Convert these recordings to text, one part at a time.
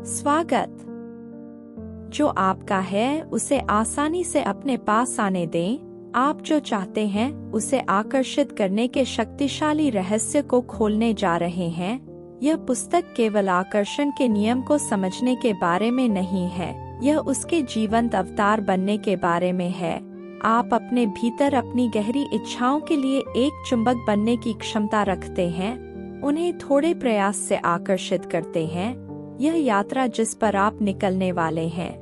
स्वागत। जो आपका है उसे आसानी से अपने पास आने दें। आप जो चाहते हैं उसे आकर्षित करने के शक्तिशाली रहस्य को खोलने जा रहे हैं। यह पुस्तक केवल आकर्षण के नियम को समझने के बारे में नहीं है, यह उसके जीवंत अवतार बनने के बारे में है। आप अपने भीतर अपनी गहरी इच्छाओं के लिए एक चुंबक बनने की क्षमता रखते हैं, उन्हें थोड़े प्रयास से आकर्षित करते हैं। यह यात्रा जिस पर आप निकलने वाले हैं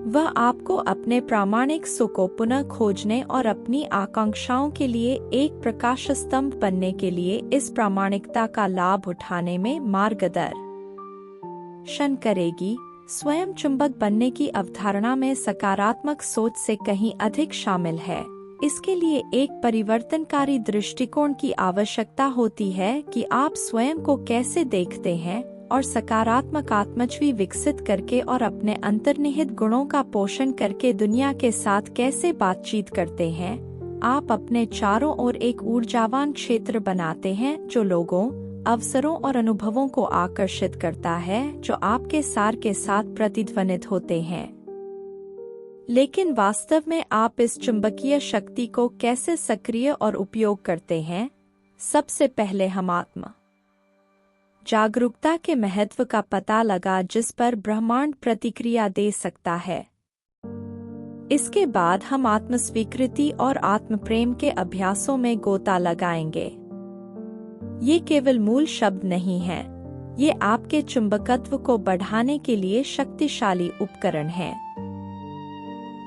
वह आपको अपने प्रामाणिक सुख को पुनः खोजने और अपनी आकांक्षाओं के लिए एक प्रकाश स्तंभ बनने के लिए इस प्रामाणिकता का लाभ उठाने में मार्गदर्शन करेगी। स्वयं चुंबक बनने की अवधारणा में सकारात्मक सोच से कहीं अधिक शामिल है। इसके लिए एक परिवर्तनकारी दृष्टिकोण की आवश्यकता होती है कि आप स्वयं को कैसे देखते हैं और सकारात्मक आत्मछवि विकसित करके और अपने अंतर्निहित गुणों का पोषण करके दुनिया के साथ कैसे बातचीत करते हैं। आप अपने चारों ओर एक ऊर्जावान क्षेत्र बनाते हैं जो लोगों, अवसरों और अनुभवों को आकर्षित करता है जो आपके सार के साथ प्रतिध्वनित होते हैं। लेकिन वास्तव में आप इस चुंबकीय शक्ति को कैसे सक्रिय और उपयोग करते हैं? सबसे पहले हम आत्म जागरूकता के महत्व का पता लगा जिस पर ब्रह्मांड प्रतिक्रिया दे सकता है। इसके बाद हम आत्मस्वीकृति और आत्मप्रेम के अभ्यासों में गोता लगाएंगे। ये केवल मूल शब्द नहीं हैं, ये आपके चुंबकत्व को बढ़ाने के लिए शक्तिशाली उपकरण हैं।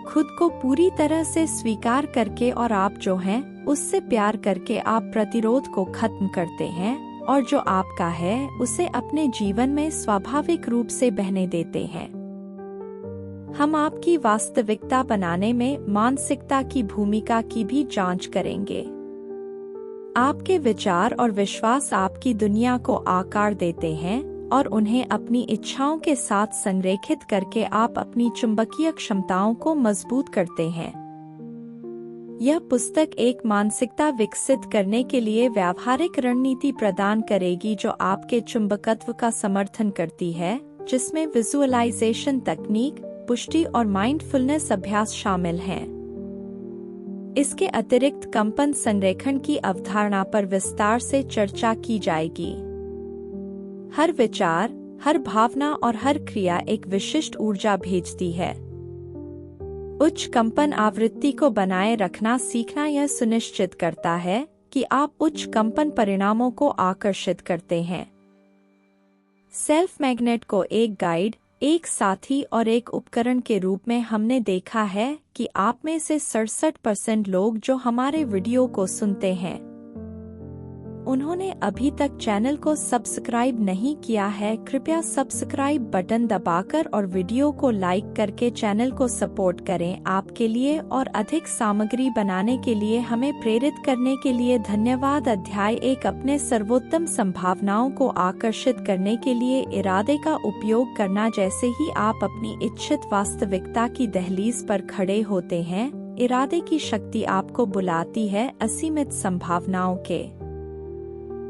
खुद को पूरी तरह से स्वीकार करके और आप जो हैं उससे प्यार करके आप प्रतिरोध को खत्म करते हैं और जो आपका है उसे अपने जीवन में स्वाभाविक रूप से बहने देते हैं। हम आपकी वास्तविकता बनाने में मानसिकता की भूमिका की भी जांच करेंगे। आपके विचार और विश्वास आपकी दुनिया को आकार देते हैं और उन्हें अपनी इच्छाओं के साथ संरेखित करके आप अपनी चुंबकीय क्षमताओं को मजबूत करते हैं। यह पुस्तक एक मानसिकता विकसित करने के लिए व्यावहारिक रणनीति प्रदान करेगी जो आपके चुंबकत्व का समर्थन करती है, जिसमें विजुअलाइजेशन तकनीक, पुष्टि और माइंडफुलनेस अभ्यास शामिल हैं। इसके अतिरिक्त कंपन संरेखण की अवधारणा पर विस्तार से चर्चा की जाएगी। हर विचार, हर भावना और हर क्रिया एक विशिष्ट ऊर्जा भेजती है। उच्च कंपन आवृत्ति को बनाए रखना सीखना यह सुनिश्चित करता है कि आप उच्च कंपन परिणामों को आकर्षित करते हैं। सेल्फ मैग्नेट को एक गाइड, एक साथी और एक उपकरण के रूप में हमने देखा है कि आप में से 67% लोग जो हमारे वीडियो को सुनते हैं उन्होंने अभी तक चैनल को सब्सक्राइब नहीं किया है। कृपया सब्सक्राइब बटन दबाकर और वीडियो को लाइक करके चैनल को सपोर्ट करें। आपके लिए और अधिक सामग्री बनाने के लिए हमें प्रेरित करने के लिए धन्यवाद। अध्याय 1 अपने सर्वोत्तम संभावनाओं को आकर्षित करने के लिए इरादे का उपयोग करना। जैसे ही आप अपनी इच्छित वास्तविकता की दहलीज पर खड़े होते हैं, इरादे की शक्ति आपको बुलाती है असीमित संभावनाओं के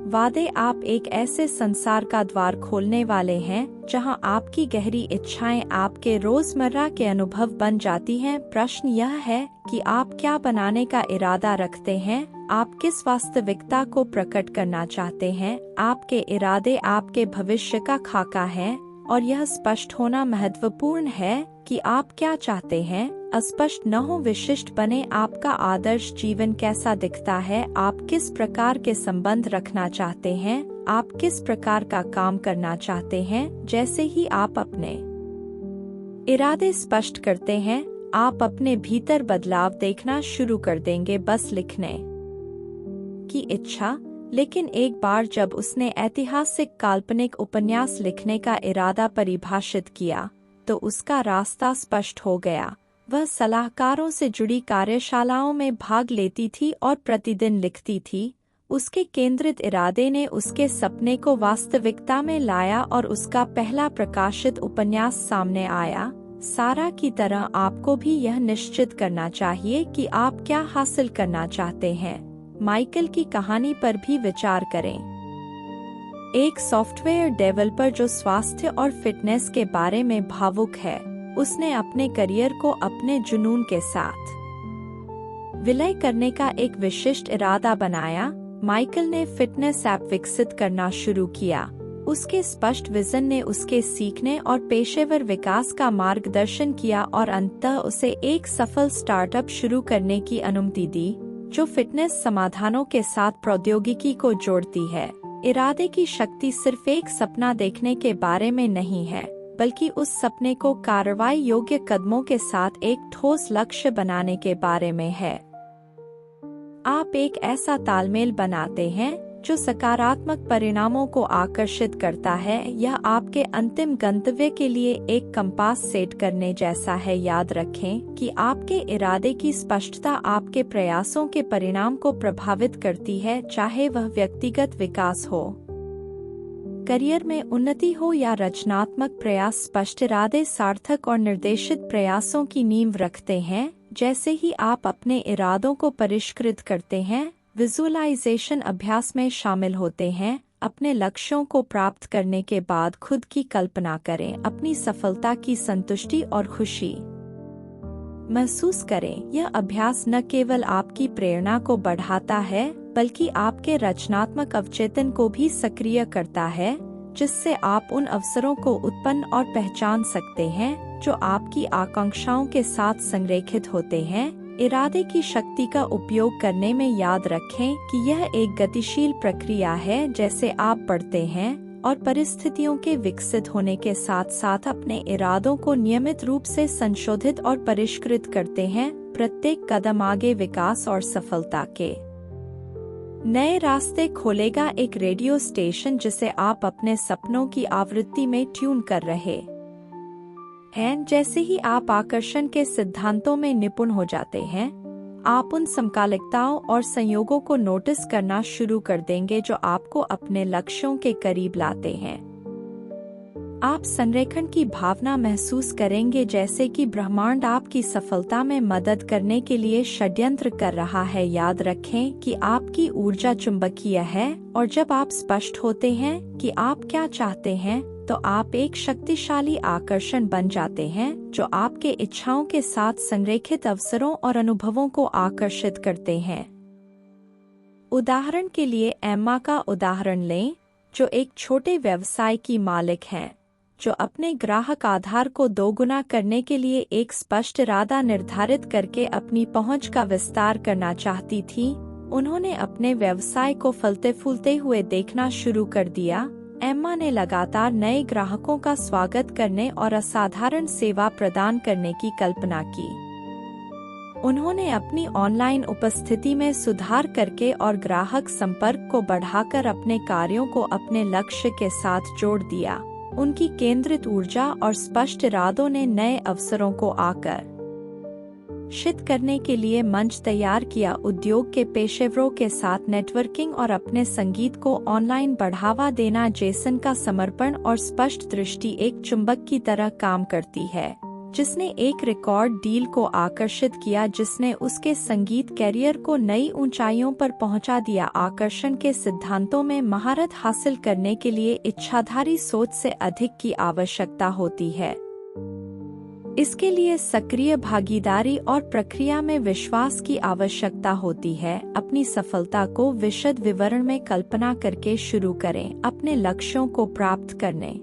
वादे। आप एक ऐसे संसार का द्वार खोलने वाले हैं जहां आपकी गहरी इच्छाएं आपके रोजमर्रा के अनुभव बन जाती हैं। प्रश्न यह है कि आप क्या बनाने का इरादा रखते हैं, आप किस वास्तविकता को प्रकट करना चाहते हैं। आपके इरादे आपके भविष्य का खाका है और यह स्पष्ट होना महत्वपूर्ण है कि आप क्या चाहते हैं। अस्पष्ट न हो, विशिष्ट बने। आपका आदर्श जीवन कैसा दिखता है, आप किस प्रकार के संबंध रखना चाहते हैं, आप किस प्रकार का काम करना चाहते हैं। जैसे ही आप अपने इरादे स्पष्ट करते हैं, आप अपने भीतर बदलाव देखना शुरू कर देंगे। बस लिखने की इच्छा। लेकिन एक बार जब उसने ऐतिहासिक काल्पनिक उपन्यास लिखने का इरादा परिभाषित किया तो उसका रास्ता स्पष्ट हो गया। वह सलाहकारों से जुड़ी कार्यशालाओं में भाग लेती थी और प्रतिदिन लिखती थी। उसके केंद्रित इरादे ने उसके सपने को वास्तविकता में लाया और उसका पहला प्रकाशित उपन्यास सामने आया। सारा की तरह आपको भी यह निश्चित करना चाहिए कि आप क्या हासिल करना चाहते हैं। माइकल की कहानी पर भी विचार करें। एक सॉफ्टवेयर डेवलपर जो स्वास्थ्य और फिटनेस के बारे में भावुक है, उसने अपने करियर को अपने जुनून के साथ विलय करने का एक विशिष्ट इरादा बनाया। माइकल ने फिटनेस ऐप विकसित करना शुरू किया। उसके स्पष्ट विजन ने उसके सीखने और पेशेवर विकास का मार्गदर्शन किया और अंततः उसे एक सफल स्टार्टअप शुरू करने की अनुमति दी, जो फिटनेस समाधानों के साथ प्रौद्योगिकी को जोड़ती है। इरादे की शक्ति सिर्फ एक सपना देखने के बारे में नहीं है, बल्कि उस सपने को कार्रवाई योग्य कदमों के साथ एक ठोस लक्ष्य बनाने के बारे में है। आप एक ऐसा तालमेल बनाते हैं जो सकारात्मक परिणामों को आकर्षित करता है। यह आपके अंतिम गंतव्य के लिए एक कंपास सेट करने जैसा है। याद रखें कि आपके इरादे की स्पष्टता आपके प्रयासों के परिणाम को प्रभावित करती है, चाहे वह व्यक्तिगत विकास हो, करियर में उन्नति हो या रचनात्मक प्रयास। स्पष्ट इरादे सार्थक और निर्देशित प्रयासों की नींव रखते हैं। जैसे ही आप अपने इरादों को परिष्कृत करते हैं, विजुअलाइजेशन अभ्यास में शामिल होते हैं। अपने लक्ष्यों को प्राप्त करने के बाद खुद की कल्पना करें, अपनी सफलता की संतुष्टि और खुशी महसूस करें। यह अभ्यास न केवल आपकी प्रेरणा को बढ़ाता है, बल्कि आपके रचनात्मक अवचेतन को भी सक्रिय करता है, जिससे आप उन अवसरों को उत्पन्न और पहचान सकते हैं जो आपकी आकांक्षाओं के साथ संरेखित होते हैं। इरादे की शक्ति का उपयोग करने में याद रखें कि यह एक गतिशील प्रक्रिया है। जैसे आप बढ़ते हैं और परिस्थितियों के विकसित होने के साथ साथ अपने इरादों को नियमित रूप से संशोधित और परिष्कृत करते हैं, प्रत्येक कदम आगे विकास और सफलता के नए रास्ते खोलेगा। एक रेडियो स्टेशन जिसे आप अपने सपनों की आवृत्ति में ट्यून कर रहे हैं। जैसे ही आप आकर्षण के सिद्धांतों में निपुण हो जाते हैं, आप उन समकालिकताओं और संयोगों को नोटिस करना शुरू कर देंगे जो आपको अपने लक्ष्यों के करीब लाते हैं। आप संरेखण की भावना महसूस करेंगे, जैसे कि ब्रह्मांड आपकी सफलता में मदद करने के लिए षड्यंत्र कर रहा है। याद रखें कि आपकी ऊर्जा चुंबकीय है, और जब आप स्पष्ट होते हैं कि आप क्या चाहते हैं, तो आप एक शक्तिशाली आकर्षण बन जाते हैं जो आपके इच्छाओं के साथ संरेखित अवसरों और अनुभवों को आकर्षित करते हैं। उदाहरण के लिए एम्मा का उदाहरण लें, जो एक छोटे व्यवसाय की मालिक हैं, जो अपने ग्राहक आधार को दोगुना करने के लिए एक स्पष्ट इरादा निर्धारित करके अपनी पहुंच का विस्तार करना चाहती थी। उन्होंने अपने व्यवसाय को फलते फूलते हुए देखना शुरू कर दिया। एम्मा ने लगातार नए ग्राहकों का स्वागत करने और असाधारण सेवा प्रदान करने की कल्पना की। उन्होंने अपनी ऑनलाइन उपस्थिति में सुधार करके और ग्राहक संपर्क को बढ़ाकर अपने कार्यों को अपने लक्ष्य के साथ जोड़ दिया। उनकी केंद्रित ऊर्जा और स्पष्ट इरादों ने नए अवसरों को आकर्षित करने के लिए मंच तैयार किया। उद्योग के पेशेवरों के साथ नेटवर्किंग और अपने संगीत को ऑनलाइन बढ़ावा देना। जेसन का समर्पण और स्पष्ट दृष्टि एक चुंबक की तरह काम करती है, जिसने एक रिकॉर्ड डील को आकर्षित किया, जिसने उसके संगीत कैरियर को नई ऊंचाइयों पर पहुंचा दिया। आकर्षण के सिद्धांतों में महारत हासिल करने के लिए इच्छाधारी सोच से अधिक की आवश्यकता होती है। इसके लिए सक्रिय भागीदारी और प्रक्रिया में विश्वास की आवश्यकता होती है। अपनी सफलता को विशद विवरण में कल्पना करके शुरू करें। अपने लक्ष्यों को प्राप्त करने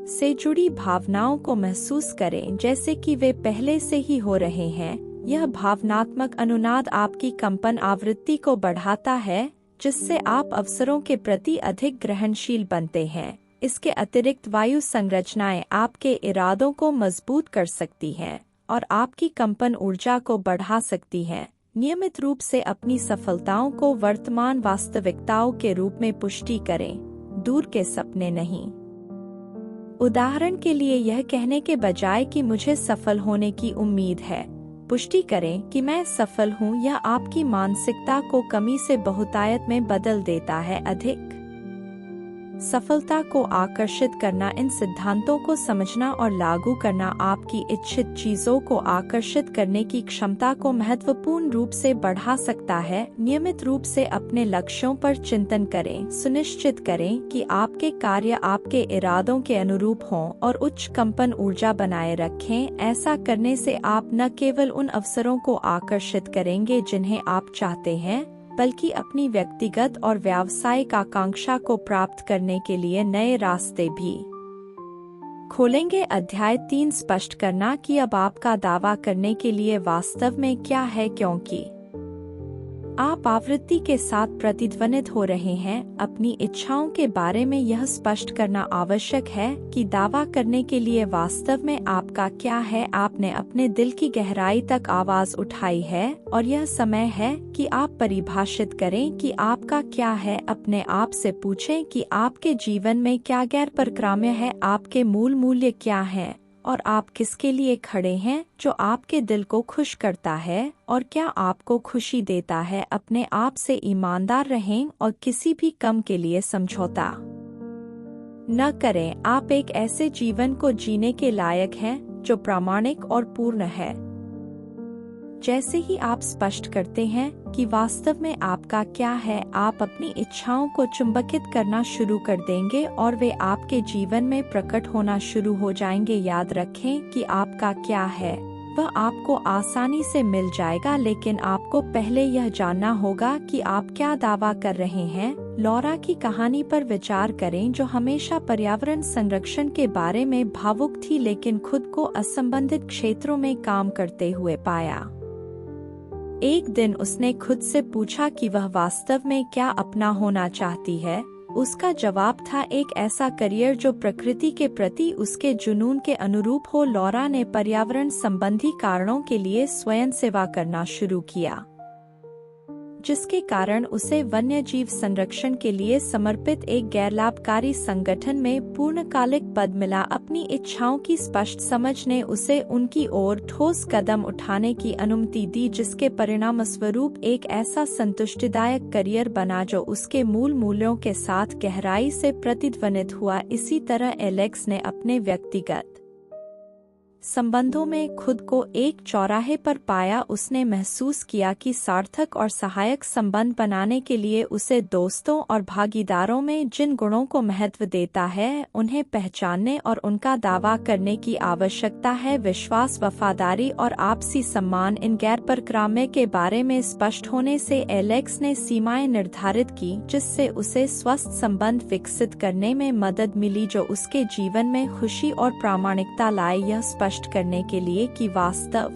से जुड़ी भावनाओं को महसूस करें, जैसे कि वे पहले से ही हो रहे हैं। यह भावनात्मक अनुनाद आपकी कंपन आवृत्ति को बढ़ाता है, जिससे आप अवसरों के प्रति अधिक ग्रहणशील बनते हैं। इसके अतिरिक्त वायु संरचनाएं आपके इरादों को मजबूत कर सकती हैं और आपकी कंपन ऊर्जा को बढ़ा सकती हैं। नियमित रूप से अपनी सफलताओं को वर्तमान वास्तविकताओं के रूप में पुष्टि करें, दूर के सपने नहीं। उदाहरण के लिए यह कहने के बजाय कि मुझे सफल होने की उम्मीद है, पुष्टि करें कि मैं सफल हूं। यह आपकी मानसिकता को कमी से बहुतायत में बदल देता है। अधिक सफलता को आकर्षित करना, इन सिद्धांतों को समझना और लागू करना आपकी इच्छित चीजों को आकर्षित करने की क्षमता को महत्वपूर्ण रूप से बढ़ा सकता है। नियमित रूप से अपने लक्ष्यों पर चिंतन करें। सुनिश्चित करें कि आपके कार्य आपके इरादों के अनुरूप हों और उच्च कंपन ऊर्जा बनाए रखें। ऐसा करने से आप न केवल उन अवसरों को आकर्षित करेंगे जिन्हें आप चाहते हैं, बल्कि अपनी व्यक्तिगत और व्यावसायिक आकांक्षा को प्राप्त करने के लिए नए रास्ते भी खोलेंगे। अध्याय 3 स्पष्ट करना कि अब आपका दावा करने के लिए वास्तव में क्या है। क्योंकि आप आवृत्ति के साथ प्रतिध्वनित हो रहे हैं, अपनी इच्छाओं के बारे में यह स्पष्ट करना आवश्यक है कि दावा करने के लिए वास्तव में आपका क्या है। आपने अपने दिल की गहराई तक आवाज उठाई है और यह समय है कि आप परिभाषित करें कि आपका क्या है। अपने आप से पूछें कि आपके जीवन में क्या गैर परक्राम्य है, आपके मूल मूल्य क्या हैं और आप किसके लिए खड़े हैं जो आपके दिल को खुश करता है और क्या आपको खुशी देता है। अपने आप से ईमानदार रहें और किसी भी कम के लिए समझौता न करें। आप एक ऐसे जीवन को जीने के लायक हैं जो प्रामाणिक और पूर्ण है। जैसे ही आप स्पष्ट करते हैं कि वास्तव में आपका क्या है, आप अपनी इच्छाओं को चुंबकित करना शुरू कर देंगे और वे आपके जीवन में प्रकट होना शुरू हो जाएंगे। याद रखें कि आपका क्या है वह आपको आसानी से मिल जाएगा, लेकिन आपको पहले यह जानना होगा कि आप क्या दावा कर रहे हैं। लॉरा की कहानी पर विचार करें, जो हमेशा पर्यावरण संरक्षण के बारे में भावुक थी लेकिन खुद को असंबंधित क्षेत्रों में काम करते हुए पाया। एक दिन उसने खुद से पूछा कि वह वास्तव में क्या अपना होना चाहती है। उसका जवाब था एक ऐसा करियर जो प्रकृति के प्रति उसके जुनून के अनुरूप हो। लॉरा ने पर्यावरण संबंधी कारणों के लिए स्वयं सेवा करना शुरू किया, जिसके कारण उसे वन्यजीव संरक्षण के लिए समर्पित एक गैरलाभकारी संगठन में पूर्णकालिक पद मिला। अपनी इच्छाओं की स्पष्ट समझ ने उसे उनकी ओर ठोस कदम उठाने की अनुमति दी, जिसके परिणामस्वरूप एक ऐसा संतुष्टिदायक करियर बना जो उसके मूल मूल्यों के साथ गहराई से प्रतिध्वनित हुआ। इसी तरह एलेक्स ने अपने व्यक्तिगत संबंधों में खुद को एक चौराहे पर पाया। उसने महसूस किया कि सार्थक और सहायक संबंध बनाने के लिए उसे दोस्तों और भागीदारों में जिन गुणों को महत्व देता है, उन्हें पहचानने और उनका दावा करने की आवश्यकता है। विश्वास, वफादारी और आपसी सम्मान। इन गैर परक्राम्य के बारे में स्पष्ट होने से एलेक्स ने सीमाएं निर्धारित की, जिससे उसे स्वस्थ संबंध विकसित करने में मदद मिली जो उसके जीवन में खुशी और प्रामाणिकता लाए। यह स्पष्ट करने के लिए कि वास्तव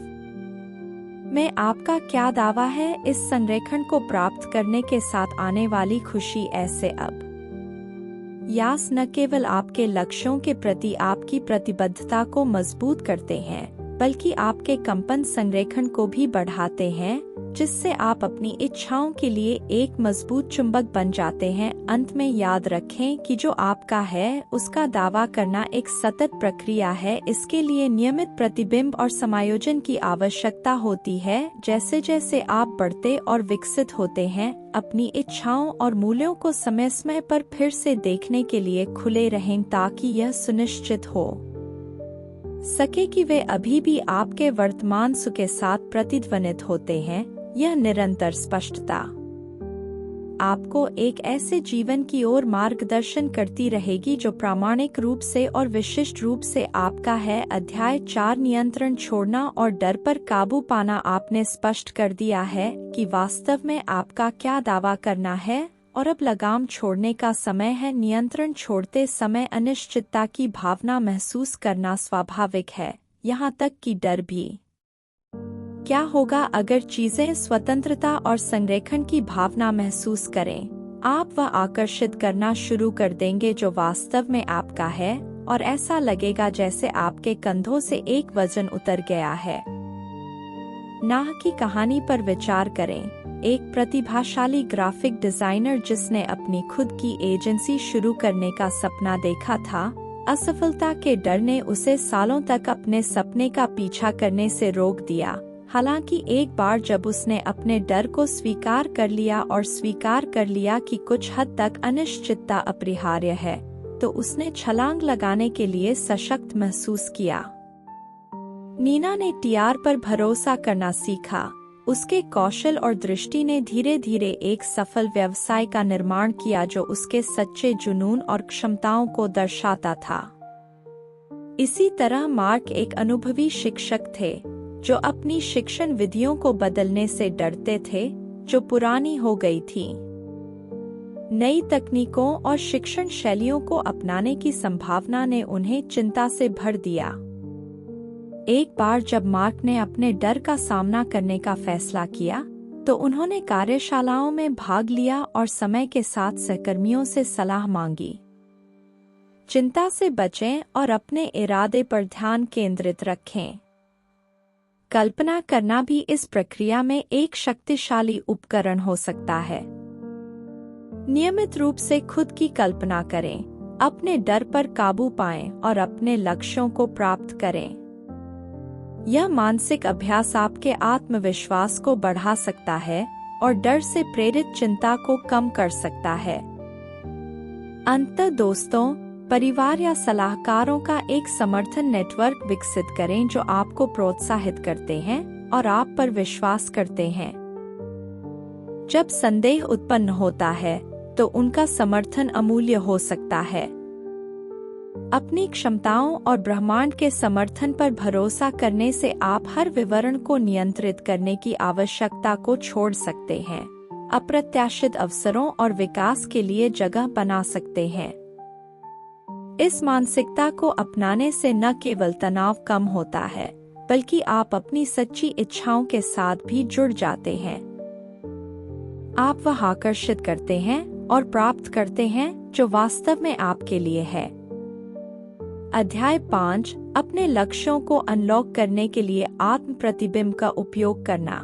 में आपका क्या दावा है, इस संरेखण को प्राप्त करने के साथ आने वाली खुशी ऐसे अब यास न केवल आपके लक्ष्यों के प्रति आपकी प्रतिबद्धता को मजबूत करते हैं, बल्कि आपके कंपन संरेखण को भी बढ़ाते हैं, जिससे आप अपनी इच्छाओं के लिए एक मजबूत चुंबक बन जाते हैं। अंत में याद रखें कि जो आपका है उसका दावा करना एक सतत प्रक्रिया है। इसके लिए नियमित प्रतिबिंब और समायोजन की आवश्यकता होती है। जैसे जैसे आप बढ़ते और विकसित होते हैं, अपनी इच्छाओं और मूल्यों को समय समय पर फिर से देखने के लिए खुले रहें, ताकि यह सुनिश्चित हो सके कि वे अभी भी आपके वर्तमान सुख के साथ प्रतिध्वनित होते हैं। यह निरंतर स्पष्टता आपको एक ऐसे जीवन की ओर मार्गदर्शन करती रहेगी जो प्रामाणिक रूप से और विशिष्ट रूप से आपका है। अध्याय 4 नियंत्रण छोड़ना और डर पर काबू पाना। आपने स्पष्ट कर दिया है कि वास्तव में आपका क्या दावा करना है और अब लगाम छोड़ने का समय है। नियंत्रण छोड़ते समय अनिश्चितता की भावना महसूस करना स्वाभाविक है, यहाँ तक कि डर भी। क्या होगा अगर चीजें स्वतंत्रता और संरेखण की भावना महसूस करें? आप वह आकर्षित करना शुरू कर देंगे जो वास्तव में आपका है, और ऐसा लगेगा जैसे आपके कंधों से एक वजन उतर गया है। नाह की कहानी पर विचार करें। एक प्रतिभाशाली ग्राफिक डिजाइनर जिसने अपनी खुद की एजेंसी शुरू करने का सपना देखा था, असफलता के डर ने उसे सालों तक अपने सपने का पीछा करने से रोक दिया। हालांकि एक बार जब उसने अपने डर को स्वीकार कर लिया और स्वीकार कर लिया कि कुछ हद तक अनिश्चितता अपरिहार्य है, तो उसने छलांग लगाने के लिए सशक्त महसूस किया। नीना ने टीआर पर भरोसा करना सीखा। उसके कौशल और दृष्टि ने धीरे धीरे एक सफल व्यवसाय का निर्माण किया जो उसके सच्चे जुनून और क्षमताओं को दर्शाता था। इसी तरह मार्क एक अनुभवी शिक्षक थे जो अपनी शिक्षण विधियों को बदलने से डरते थे जो पुरानी हो गई थी। नई तकनीकों और शिक्षण शैलियों को अपनाने की संभावना ने उन्हें चिंता से भर दिया। एक बार जब मार्क ने अपने डर का सामना करने का फैसला किया, तो उन्होंने कार्यशालाओं में भाग लिया और समय के साथ सहकर्मियों से सलाह मांगी। चिंता से बचें और अपने इरादे पर ध्यान केंद्रित रखें। कल्पना करना भी इस प्रक्रिया में एक शक्तिशाली उपकरण हो सकता है। नियमित रूप से खुद की कल्पना करें, अपने डर पर काबू पाएं और अपने लक्ष्यों को प्राप्त करें। यह मानसिक अभ्यास आपके आत्मविश्वास को बढ़ा सकता है और डर से प्रेरित चिंता को कम कर सकता है। अंततः दोस्तों, परिवार या सलाहकारों का एक समर्थन नेटवर्क विकसित करें जो आपको प्रोत्साहित करते हैं और आप पर विश्वास करते हैं। जब संदेह उत्पन्न होता है, तो उनका समर्थन अमूल्य हो सकता है। अपनी क्षमताओं और ब्रह्मांड के समर्थन पर भरोसा करने से आप हर विवरण को नियंत्रित करने की आवश्यकता को छोड़ सकते हैं, अप्रत्याशित अवसरों और विकास के लिए जगह बना सकते हैं। इस मानसिकता को अपनाने से न केवल तनाव कम होता है, बल्कि आप अपनी सच्ची इच्छाओं के साथ भी जुड़ जाते हैं। आप वह आकर्षित करते हैं और प्राप्त करते हैं जो वास्तव में आपके लिए है। अध्याय 5, अपने लक्ष्यों को अनलॉक करने के लिए आत्म प्रतिबिंब का उपयोग करना।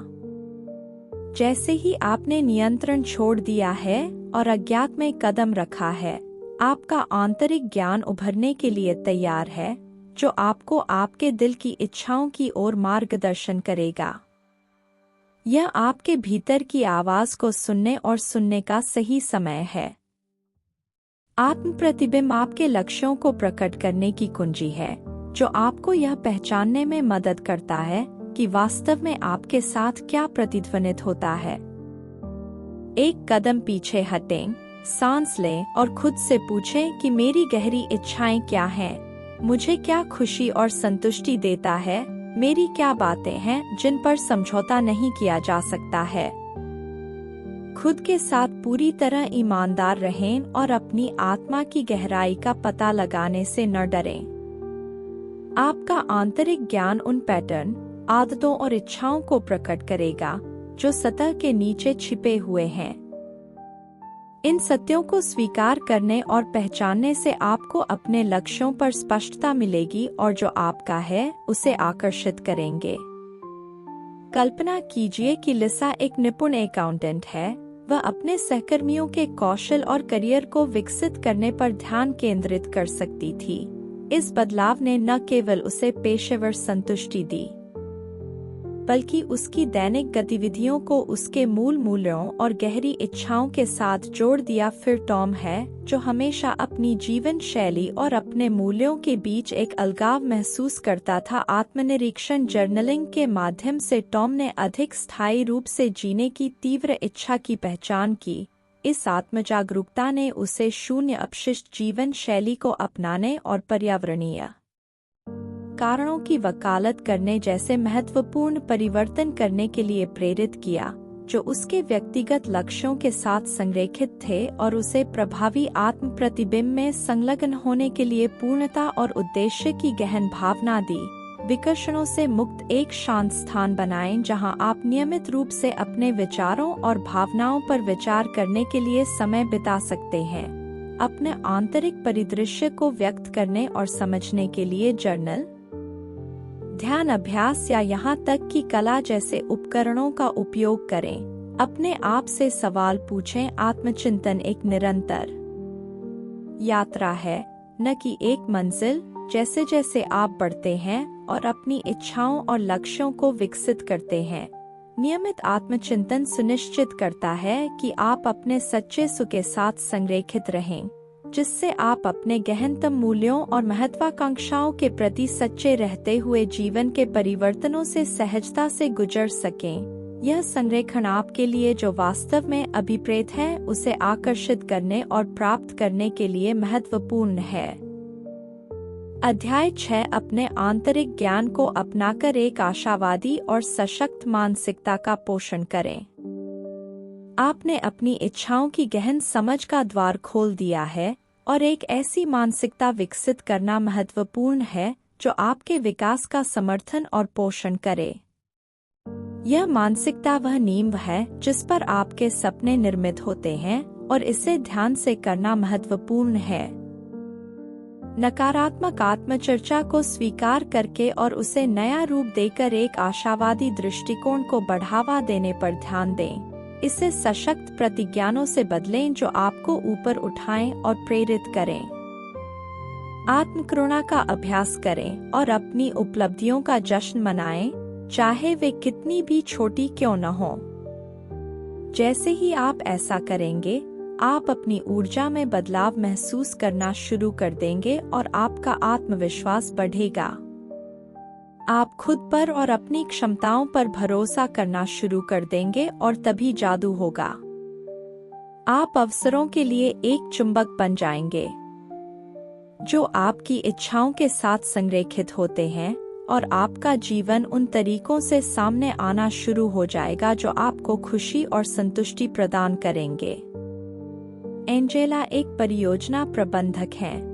जैसे ही आपने नियंत्रण छोड़ दिया है और अज्ञात में कदम रखा है, आपका आंतरिक ज्ञान उभरने के लिए तैयार है, जो आपको आपके दिल की इच्छाओं की ओर मार्गदर्शन करेगा। यह आपके भीतर की आवाज को सुनने और सुनने का सही समय है। आत्म प्रतिबिंब आपके लक्ष्यों को प्रकट करने की कुंजी है, जो आपको यह पहचानने में मदद करता है कि वास्तव में आपके साथ क्या प्रतिध्वनित होता है। एक कदम पीछे हटें, सांस लें और खुद से पूछें कि मेरी गहरी इच्छाएं क्या हैं, मुझे क्या खुशी और संतुष्टि देता है, मेरी क्या बातें हैं जिन पर समझौता नहीं किया जा सकता है। खुद के साथ पूरी तरह ईमानदार रहें और अपनी आत्मा की गहराई का पता लगाने से न डरें। आपका आंतरिक ज्ञान उन पैटर्न, आदतों और इच्छाओं को प्रकट करेगा जो सतह के नीचे छिपे हुए हैं। इन सत्यों को स्वीकार करने और पहचानने से आपको अपने लक्ष्यों पर स्पष्टता मिलेगी और जो आपका है उसे आकर्षित करेंगे। कल्पना कीजिए कि लिसा एक निपुण अकाउंटेंट है। वह अपने सहकर्मियों के कौशल और करियर को विकसित करने पर ध्यान केंद्रित कर सकती थी। इस बदलाव ने न केवल उसे पेशेवर संतुष्टि दी, बल्कि उसकी दैनिक गतिविधियों को उसके मूल मूल्यों और गहरी इच्छाओं के साथ जोड़ दिया। फिर टॉम है, जो हमेशा अपनी जीवन शैली और अपने मूल्यों के बीच एक अलगाव महसूस करता था। आत्मनिरीक्षण जर्नलिंग के माध्यम से टॉम ने अधिक स्थायी रूप से जीने की तीव्र इच्छा की पहचान की। इस आत्मजागरूकता ने उसे शून्य अपशिष्ट जीवन शैली को अपनाने और पर्यावरणीय कारणों की वकालत करने जैसे महत्वपूर्ण परिवर्तन करने के लिए प्रेरित किया, जो उसके व्यक्तिगत लक्ष्यों के साथ संरेखित थे और उसे प्रभावी आत्म प्रतिबिंब में संलग्न होने के लिए पूर्णता और उद्देश्य की गहन भावना दी। विकर्षणों से मुक्त एक शांत स्थान बनाएं जहां आप नियमित रूप से अपने विचारों और भावनाओं पर विचार करने के लिए समय बिता सकते हैं। अपने आंतरिक परिदृश्य को व्यक्त करने और समझने के लिए जर्नल, ध्यान अभ्यास या यहाँ तक कि कला जैसे उपकरणों का उपयोग करें। अपने आप से सवाल पूछें। आत्मचिंतन एक निरंतर यात्रा है, न कि एक मंजिल जैसे जैसे आप बढ़ते हैं और अपनी इच्छाओं और लक्ष्यों को विकसित करते हैं। नियमित आत्मचिंतन सुनिश्चित करता है कि आप अपने सच्चे सुख के साथ संरेखित रहें, जिससे आप अपने गहनतम मूल्यों और महत्वाकांक्षाओं के प्रति सच्चे रहते हुए जीवन के परिवर्तनों से सहजता से गुजर सकें। यह संरेखण आपके लिए जो वास्तव में अभिप्रेत है उसे आकर्षित करने और प्राप्त करने के लिए महत्वपूर्ण है। अध्याय 6 अपने आंतरिक ज्ञान को अपनाकर एक आशावादी और सशक्त मानसिकता का पोषण करें। आपने अपनी इच्छाओं की गहन समझ का द्वार खोल दिया है और एक ऐसी मानसिकता विकसित करना महत्वपूर्ण है जो आपके विकास का समर्थन और पोषण करे। यह मानसिकता वह नींव है जिस पर आपके सपने निर्मित होते हैं और इसे ध्यान से करना महत्वपूर्ण है। नकारात्मक आत्मचर्चा को स्वीकार करके और उसे नया रूप देकर एक आशावादी दृष्टिकोण को बढ़ावा देने पर ध्यान दें। इसे सशक्त प्रतिज्ञानों से बदलें जो आपको ऊपर उठाएं और प्रेरित करें। आत्मकरुणा का अभ्यास करें और अपनी उपलब्धियों का जश्न मनाएं, चाहे वे कितनी भी छोटी क्यों न हो। जैसे ही आप ऐसा करेंगे, आप अपनी ऊर्जा में बदलाव महसूस करना शुरू कर देंगे और आपका आत्मविश्वास बढ़ेगा। आप खुद पर और अपनी क्षमताओं पर भरोसा करना शुरू कर देंगे और तभी जादू होगा। आप अवसरों के लिए एक चुंबक बन जाएंगे जो आपकी इच्छाओं के साथ संरेखित होते हैं और आपका जीवन उन तरीकों से सामने आना शुरू हो जाएगा जो आपको खुशी और संतुष्टि प्रदान करेंगे। एंजेला एक परियोजना प्रबंधक हैं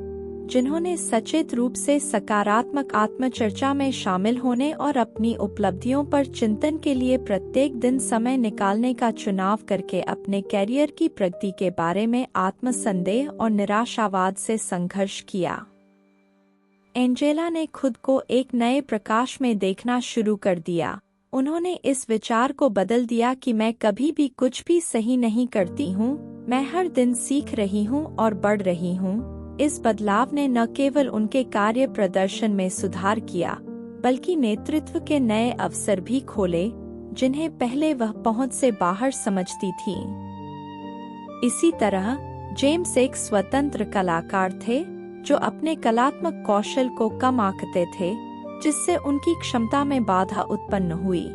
जिन्होंने सचेत रूप से सकारात्मक आत्मचर्चा में शामिल होने और अपनी उपलब्धियों पर चिंतन के लिए प्रत्येक दिन समय निकालने का चुनाव करके अपने कैरियर की प्रगति के बारे में आत्मसंदेह और निराशावाद से संघर्ष किया। एंजेला ने खुद को एक नए प्रकाश में देखना शुरू कर दिया। उन्होंने इस विचार को बदल दिया कि मैं कभी भी कुछ भी सही नहीं करती हूँ, मैं हर दिन सीख रही हूँ और बढ़ रही हूँ। इस बदलाव ने न केवल उनके कार्य प्रदर्शन में सुधार किया, बल्कि नेतृत्व के नए अवसर भी खोले, जिन्हें पहले वह पहुंच से बाहर समझती थी। इसी तरह जेम्स एक स्वतंत्र कलाकार थे जो अपने कलात्मक कौशल को कम आंकते थे, जिससे उनकी क्षमता में बाधा उत्पन्न हुई।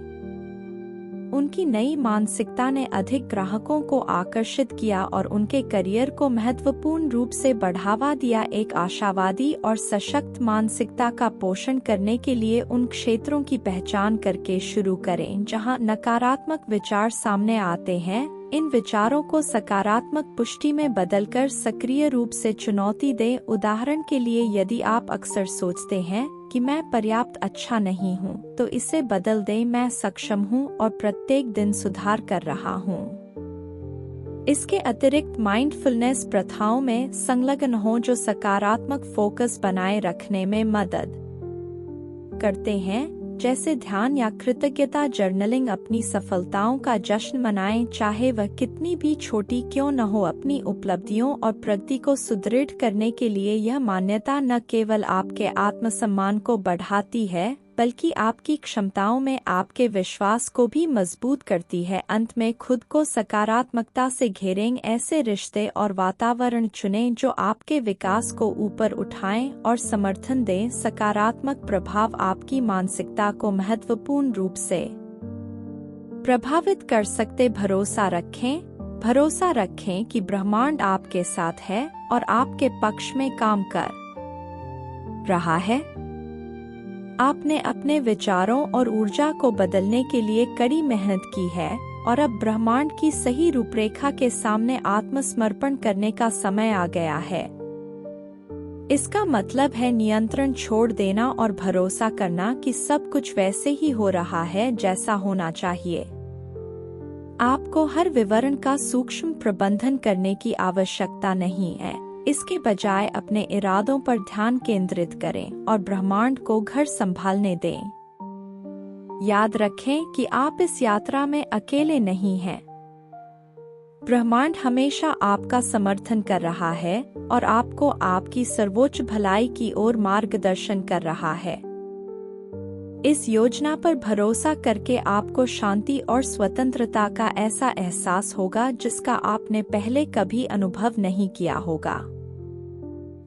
उनकी नई मानसिकता ने अधिक ग्राहकों को आकर्षित किया और उनके करियर को महत्वपूर्ण रूप से बढ़ावा दिया। एक आशावादी और सशक्त मानसिकता का पोषण करने के लिए उन क्षेत्रों की पहचान करके शुरू करें जहां नकारात्मक विचार सामने आते हैं। इन विचारों को सकारात्मक पुष्टि में बदलकर सक्रिय रूप से चुनौती दें। उदाहरण के लिए, यदि आप अक्सर सोचते हैं कि मैं पर्याप्त अच्छा नहीं हूँ, तो इसे बदल दें, मैं सक्षम हूँ और प्रत्येक दिन सुधार कर रहा हूँ। इसके अतिरिक्त माइंडफुलनेस प्रथाओं में संलग्न हों जो सकारात्मक फोकस बनाए रखने में मदद करते हैं, जैसे ध्यान या कृतज्ञता जर्नलिंग। अपनी सफलताओं का जश्न मनाएं, चाहे वह कितनी भी छोटी क्यों न हो। अपनी उपलब्धियों और प्रगति को सुदृढ़ करने के लिए यह मान्यता न केवल आपके आत्मसम्मान को बढ़ाती है, बल्कि आपकी क्षमताओं में आपके विश्वास को भी मजबूत करती है। अंत में, खुद को सकारात्मकता से घेरें। ऐसे रिश्ते और वातावरण चुनें जो आपके विकास को ऊपर उठाएं और समर्थन दें। सकारात्मक प्रभाव आपकी मानसिकता को महत्वपूर्ण रूप से प्रभावित कर सकते। भरोसा रखें कि ब्रह्मांड आपके साथ है और आपके पक्ष में काम कर रहा है। आपने अपने विचारों और ऊर्जा को बदलने के लिए कड़ी मेहनत की है और अब ब्रह्मांड की सही रूपरेखा के सामने आत्मसमर्पण करने का समय आ गया है। इसका मतलब है नियंत्रण छोड़ देना और भरोसा करना कि सब कुछ वैसे ही हो रहा है जैसा होना चाहिए। आपको हर विवरण का सूक्ष्म प्रबंधन करने की आवश्यकता नहीं है। इसके बजाय अपने इरादों पर ध्यान केंद्रित करें और ब्रह्मांड को घर संभालने दें। याद रखें कि आप इस यात्रा में अकेले नहीं हैं। ब्रह्मांड हमेशा आपका समर्थन कर रहा है और आपको आपकी सर्वोच्च भलाई की ओर मार्गदर्शन कर रहा है। इस योजना पर भरोसा करके आपको शांति और स्वतंत्रता का ऐसा एहसास होगा जिसका आपने पहले कभी अनुभव नहीं किया होगा।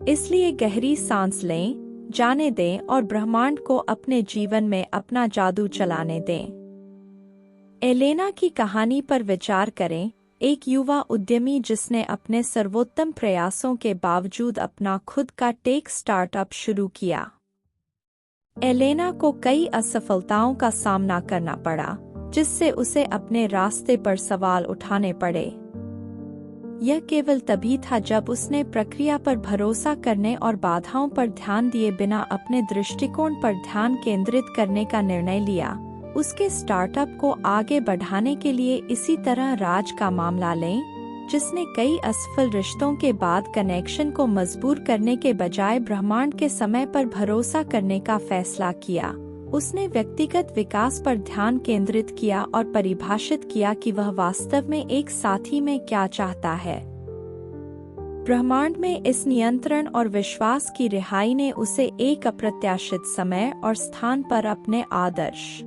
इसलिए गहरी सांस लें, जाने दें और ब्रह्मांड को अपने जीवन में अपना जादू चलाने दें। एलेना की कहानी पर विचार करें, एक युवा उद्यमी जिसने अपने सर्वोत्तम प्रयासों के बावजूद अपना खुद का टेक स्टार्टअप शुरू किया। एलेना को कई असफलताओं का सामना करना पड़ा, जिससे उसे अपने रास्ते पर सवाल उठाने पड़े। यह केवल तभी था जब उसने प्रक्रिया पर भरोसा करने और बाधाओं पर ध्यान दिए बिना अपने दृष्टिकोण पर ध्यान केंद्रित करने का निर्णय लिया। उसके स्टार्टअप को आगे बढ़ाने के लिए इसी तरह राज का मामला लें, जिसने कई असफल रिश्तों के बाद कनेक्शन को मजबूर करने के बजाय ब्रह्मांड के समय पर भरोसा करने का फैसला किया। उसने व्यक्तिगत विकास पर ध्यान केंद्रित किया और परिभाषित किया कि वह वास्तव में एक साथी में क्या चाहता है। ब्रह्मांड में इस नियंत्रण और विश्वास की रिहाई ने उसे एक अप्रत्याशित समय और स्थान पर अपने आदर्श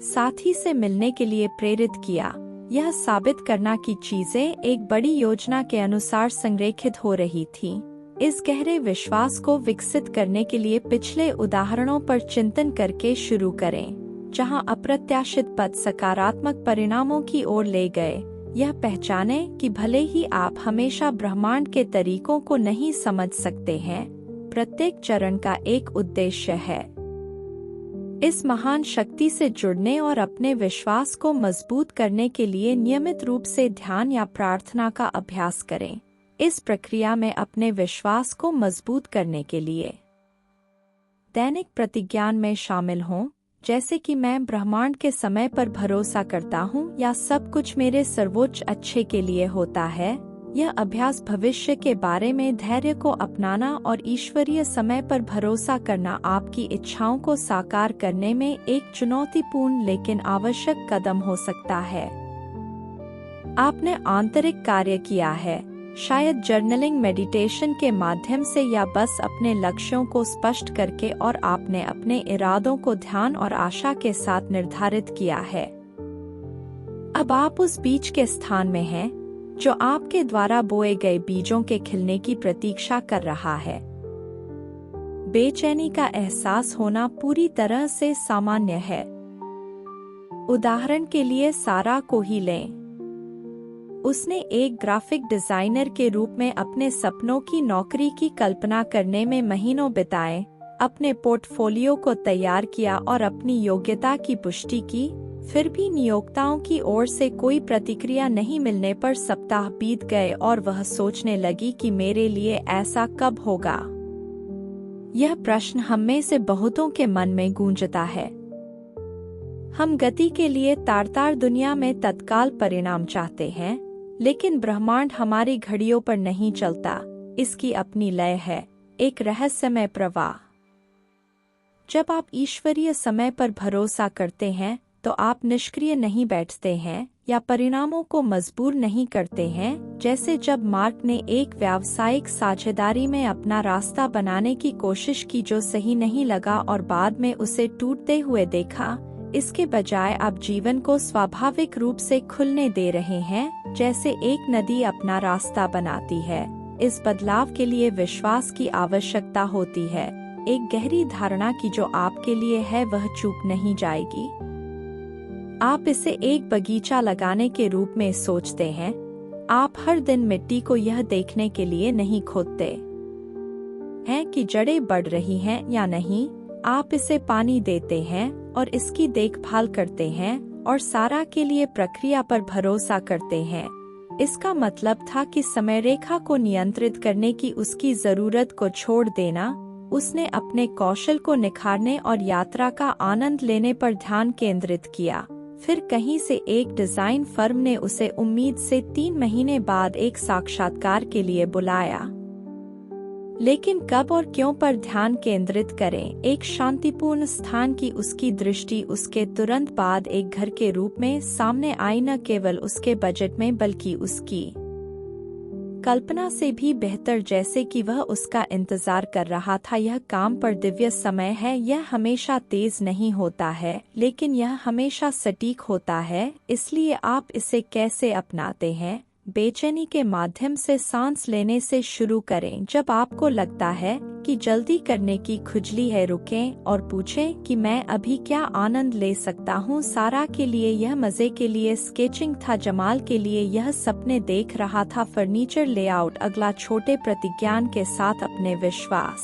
साथी से मिलने के लिए प्रेरित किया, यह साबित करना कि चीजें एक बड़ी योजना के अनुसार संरेखित हो रही थीं। इस गहरे विश्वास को विकसित करने के लिए पिछले उदाहरणों पर चिंतन करके शुरू करें, जहां अप्रत्याशित पथ सकारात्मक परिणामों की ओर ले गए। यह पहचानें कि भले ही आप हमेशा ब्रह्मांड के तरीकों को नहीं समझ सकते हैं, प्रत्येक चरण का एक उद्देश्य है। इस महान शक्ति से जुड़ने और अपने विश्वास को मजबूत करने के लिए नियमित रूप से ध्यान या प्रार्थना का अभ्यास करें। इस प्रक्रिया में अपने विश्वास को मजबूत करने के लिए दैनिक प्रतिज्ञान में शामिल हों, जैसे कि मैं ब्रह्मांड के समय पर भरोसा करता हूँ या सब कुछ मेरे सर्वोच्च अच्छे के लिए होता है। यह अभ्यास भविष्य के बारे में धैर्य को अपनाना और ईश्वरीय समय पर भरोसा करना आपकी इच्छाओं को साकार करने में एक चुनौतीपूर्ण लेकिन आवश्यक कदम हो सकता है। आपने आंतरिक कार्य किया है, शायद जर्नलिंग, मेडिटेशन के माध्यम से या बस अपने लक्ष्यों को स्पष्ट करके, और आपने अपने इरादों को ध्यान और आशा के साथ निर्धारित किया है। अब आप उस बीज के स्थान में हैं जो आपके द्वारा बोए गए बीजों के खिलने की प्रतीक्षा कर रहा है। बेचैनी का एहसास होना पूरी तरह से सामान्य है। उदाहरण के लिए सारा को ही लें। उसने एक ग्राफिक डिजाइनर के रूप में अपने सपनों की नौकरी की कल्पना करने में महीनों बिताए, अपने पोर्टफोलियो को तैयार किया और अपनी योग्यता की पुष्टि की। फिर भी नियोक्ताओं की ओर से कोई प्रतिक्रिया नहीं मिलने पर सप्ताह बीत गए और वह सोचने लगी कि मेरे लिए ऐसा कब होगा। यह प्रश्न हम में से बहुतों के मन में गूंजता है। हम गति के लिए तार दुनिया में तत्काल परिणाम चाहते हैं, लेकिन ब्रह्मांड हमारी घड़ियों पर नहीं चलता। इसकी अपनी लय है, एक रहस्यमय प्रवाह। जब आप ईश्वरीय समय पर भरोसा करते हैं तो आप निष्क्रिय नहीं बैठते हैं या परिणामों को मजबूर नहीं करते हैं, जैसे जब मार्क ने एक व्यावसायिक साझेदारी में अपना रास्ता बनाने की कोशिश की जो सही नहीं लगा और बाद में उसे टूटते हुए देखा। इसके बजाय आप जीवन को स्वाभाविक रूप से खुलने दे रहे हैं, जैसे एक नदी अपना रास्ता बनाती है। इस बदलाव के लिए विश्वास की आवश्यकता होती है, एक गहरी धारणा की जो आपके लिए है वह चूक नहीं जाएगी। आप इसे एक बगीचा लगाने के रूप में सोचते हैं। आप हर दिन मिट्टी को यह देखने के लिए नहीं खोदते हैं कि जड़ें बढ़ रही हैं या नहीं। आप इसे पानी देते हैं और इसकी देखभाल करते हैं और सारा के लिए प्रक्रिया पर भरोसा करते हैं। इसका मतलब था कि समय रेखा को नियंत्रित करने की उसकी जरूरत को छोड़ देना। उसने अपने कौशल को निखारने और यात्रा का आनंद लेने पर ध्यान केंद्रित किया। फिर कहीं से एक डिजाइन फर्म ने उसे उम्मीद से 3 महीने बाद एक साक्षात्कार के लिए बुलाया। लेकिन कब और क्यों पर ध्यान केंद्रित करें। एक शांतिपूर्ण स्थान की उसकी दृष्टि उसके तुरंत बाद एक घर के रूप में सामने आई, न केवल उसके बजट में बल्कि उसकी कल्पना से भी बेहतर, जैसे कि वह उसका इंतजार कर रहा था। यह काम पर दिव्य समय है। यह हमेशा तेज नहीं होता है, लेकिन यह हमेशा सटीक होता है। इसलिए आप इसे कैसे अपनाते हैं? बेचैनी के माध्यम से सांस लेने से शुरू करें। जब आपको लगता है कि जल्दी करने की खुजली है, रुकें और पूछें कि मैं अभी क्या आनंद ले सकता हूँ। सारा के लिए यह मजे के लिए स्केचिंग था, जमाल के लिए यह सपने देख रहा था। Furniture layout. अगला, छोटे प्रतिज्ञान के साथ अपने विश्वास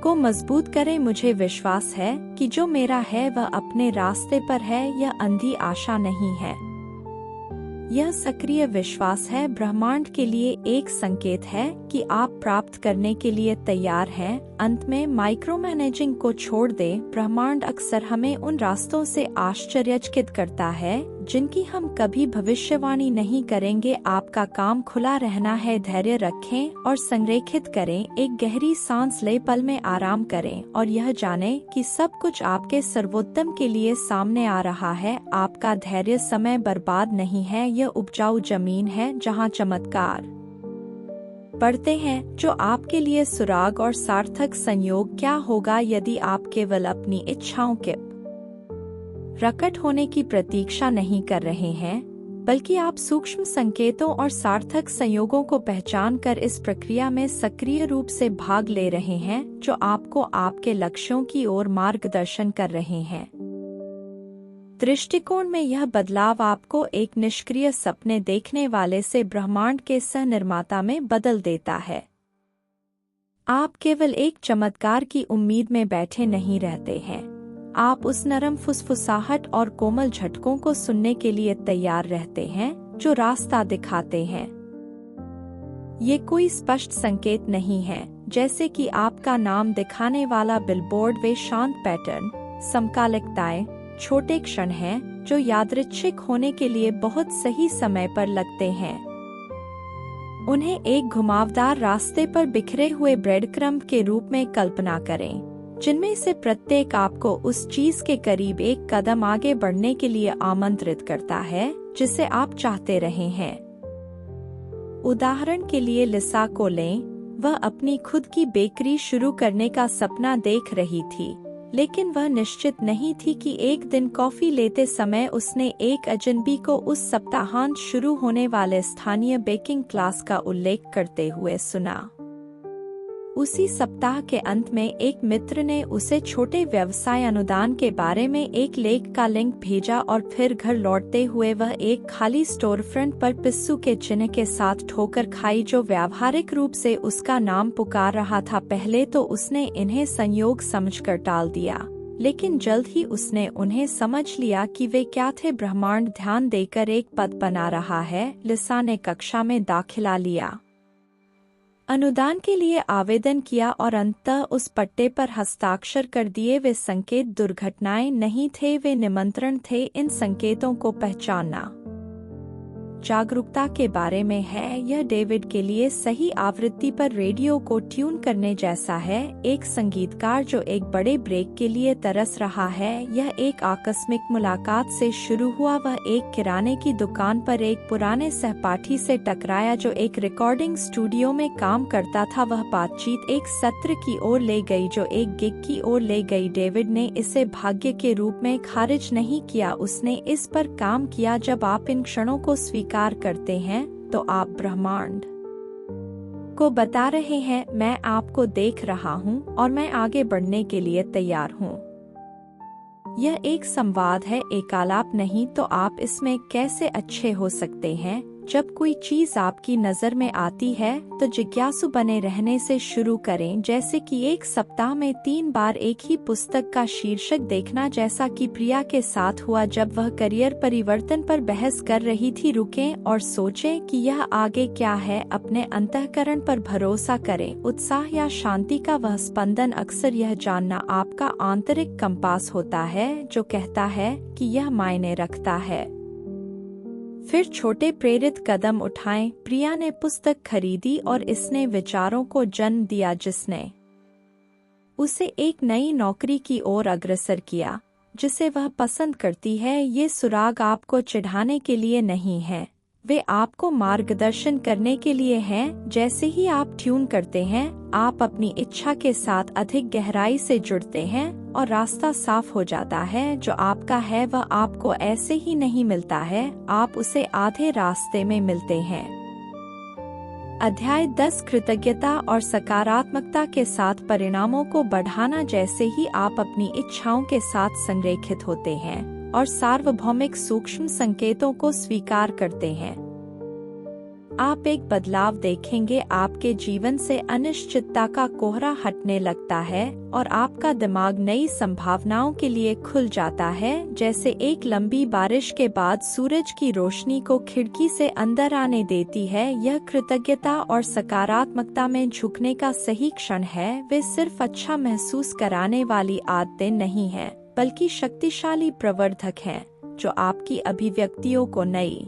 को मजबूत करें। मुझे विश्वास है कि जो मेरा है वह अपने रास्ते पर है। यह अंधी आशा नहीं है, यह सक्रिय विश्वास है। ब्रह्मांड के लिए एक संकेत है कि आप प्राप्त करने के लिए तैयार हैं। अंत में, माइक्रो मैनेजिंग को छोड़ दें। ब्रह्मांड अक्सर हमें उन रास्तों से आश्चर्यचकित करता है जिनकी हम कभी भविष्यवाणी नहीं करेंगे। आपका काम खुला रहना है। धैर्य रखें और संरेखित करें। एक गहरी सांस ले, पल में आराम करें और यह जानें कि सब कुछ आपके सर्वोत्तम के लिए सामने आ रहा है। आपका धैर्य समय बर्बाद नहीं है, यह उपजाऊ जमीन है जहां चमत्कार बढ़ते हैं, जो आपके लिए सुराग और सार्थक संयोग। क्या होगा यदि आप केवल अपनी इच्छाओं के प्रकट होने की प्रतीक्षा नहीं कर रहे हैं, बल्कि आप सूक्ष्म संकेतों और सार्थक संयोगों को पहचान कर इस प्रक्रिया में सक्रिय रूप से भाग ले रहे हैं, जो आपको आपके लक्ष्यों की ओर मार्गदर्शन कर रहे हैं। दृष्टिकोण में यह बदलाव आपको एक निष्क्रिय सपने देखने वाले से ब्रह्मांड के सह निर्माता में बदल देता है। आप केवल एक चमत्कार की उम्मीद में बैठे नहीं रहते हैं, आप उस नरम फुसफुसाहट और कोमल झटकों को सुनने के लिए तैयार रहते हैं जो रास्ता दिखाते हैं। ये कोई स्पष्ट संकेत नहीं है, जैसे कि आपका नाम दिखाने वाला बिलबोर्ड। वे शांत पैटर्न, समकालिकताएं, छोटे क्षण हैं जो यादृच्छिक होने के लिए बहुत सही समय पर लगते हैं। उन्हें एक घुमावदार रास्ते पर बिखरे हुए ब्रेड क्रम्ब के रूप में कल्पना करें, जिनमें से प्रत्येक आपको उस चीज के करीब एक कदम आगे बढ़ने के लिए आमंत्रित करता है जिसे आप चाहते रहे हैं। उदाहरण के लिए लिसा को लें। वह अपनी खुद की बेकरी शुरू करने का सपना देख रही थी, लेकिन वह निश्चित नहीं थी कि एक दिन कॉफी लेते समय उसने एक अजनबी को उस सप्ताहांत शुरू होने वाले स्थानीय बेकिंग क्लास का उल्लेख करते हुए सुना। उसी सप्ताह के अंत में एक मित्र ने उसे छोटे व्यवसाय अनुदान के बारे में एक लेख का लिंक भेजा और फिर घर लौटते हुए वह एक खाली स्टोरफ्रंट पर पिस्सू के चिन्ह के साथ ठोकर खाई जो व्यावहारिक रूप से उसका नाम पुकार रहा था। पहले तो उसने इन्हें संयोग समझकर टाल दिया, लेकिन जल्द ही उसने उन्हें समझ लिया कि वे क्या थे। ब्रह्मांड ध्यान देकर एक पद बना रहा है। लिसा ने कक्षा में दाखिला लिया, अनुदान के लिए आवेदन किया और अंततः उस पट्टे पर हस्ताक्षर कर दिए। वे संकेत दुर्घटनाएं नहीं थे, वे निमंत्रण थे। इन संकेतों को पहचानना जागरूकता के बारे में है। यह डेविड के लिए सही आवृत्ति पर रेडियो को ट्यून करने जैसा है। एक संगीतकार जो एक बड़े ब्रेक के लिए तरस रहा है। यह एक आकस्मिक मुलाकात से शुरू हुआ। वह एक किराने की दुकान पर एक पुराने सहपाठी से टकराया जो एक रिकॉर्डिंग स्टूडियो में काम करता था। वह बातचीत एक सत्र की ओर ले गई जो एक गिग की ओर ले गई। डेविड ने इसे भाग्य के रूप में खारिज नहीं किया, उसने इस पर काम किया। जब आप इन क्षणों को स्वीकार करते हैं तो आप ब्रह्मांड को बता रहे हैं, मैं आपको देख रहा हूं और मैं आगे बढ़ने के लिए तैयार हूं। यह एक संवाद है, एक आलाप नहीं। तो आप इसमें कैसे अच्छे हो सकते हैं? जब कोई चीज आपकी नजर में आती है तो जिज्ञासु बने रहने से शुरू करें, जैसे कि एक सप्ताह में 3 बार एक ही पुस्तक का शीर्षक देखना, जैसा कि प्रिया के साथ हुआ जब वह करियर परिवर्तन पर बहस कर रही थी। रुकें और सोचें कि यह आगे क्या है। अपने अंतःकरण पर भरोसा करें। उत्साह या शांति का वह स्पंदन अक्सर यह जानना आपका आंतरिक कंपास होता है जो कहता है कि यह मायने रखता है। फिर छोटे प्रेरित कदम उठाएं। प्रिया ने पुस्तक खरीदी और इसने विचारों को जन्म दिया जिसने उसे एक नई नौकरी की ओर अग्रसर किया जिसे वह पसंद करती है। ये सुराग आपको चिढ़ाने के लिए नहीं है, वे आपको मार्गदर्शन करने के लिए हैं। जैसे ही आप ट्यून करते हैं, आप अपनी इच्छा के साथ अधिक गहराई से जुड़ते हैं और रास्ता साफ हो जाता है। जो आपका है वह आपको ऐसे ही नहीं मिलता है, आप उसे आधे रास्ते में मिलते हैं। अध्याय 10 कृतज्ञता और सकारात्मकता के साथ परिणामों को बढ़ाना। जैसे ही आप अपनी इच्छाओं के साथ संरेखित होते हैं और सार्वभौमिक सूक्ष्म संकेतों को स्वीकार करते हैं, आप एक बदलाव देखेंगे। आपके जीवन से अनिश्चितता का कोहरा हटने लगता है और आपका दिमाग नई संभावनाओं के लिए खुल जाता है। जैसे एक लंबी बारिश के बाद सूरज की रोशनी को खिड़की से अंदर आने देती है। यह कृतज्ञता और सकारात्मकता में झुकने का सही क्षण है। वे सिर्फ अच्छा महसूस कराने वाली आदतें नहीं हैं, बल्कि शक्तिशाली प्रवर्धक हैं जो आपकी अभिव्यक्तियों को नई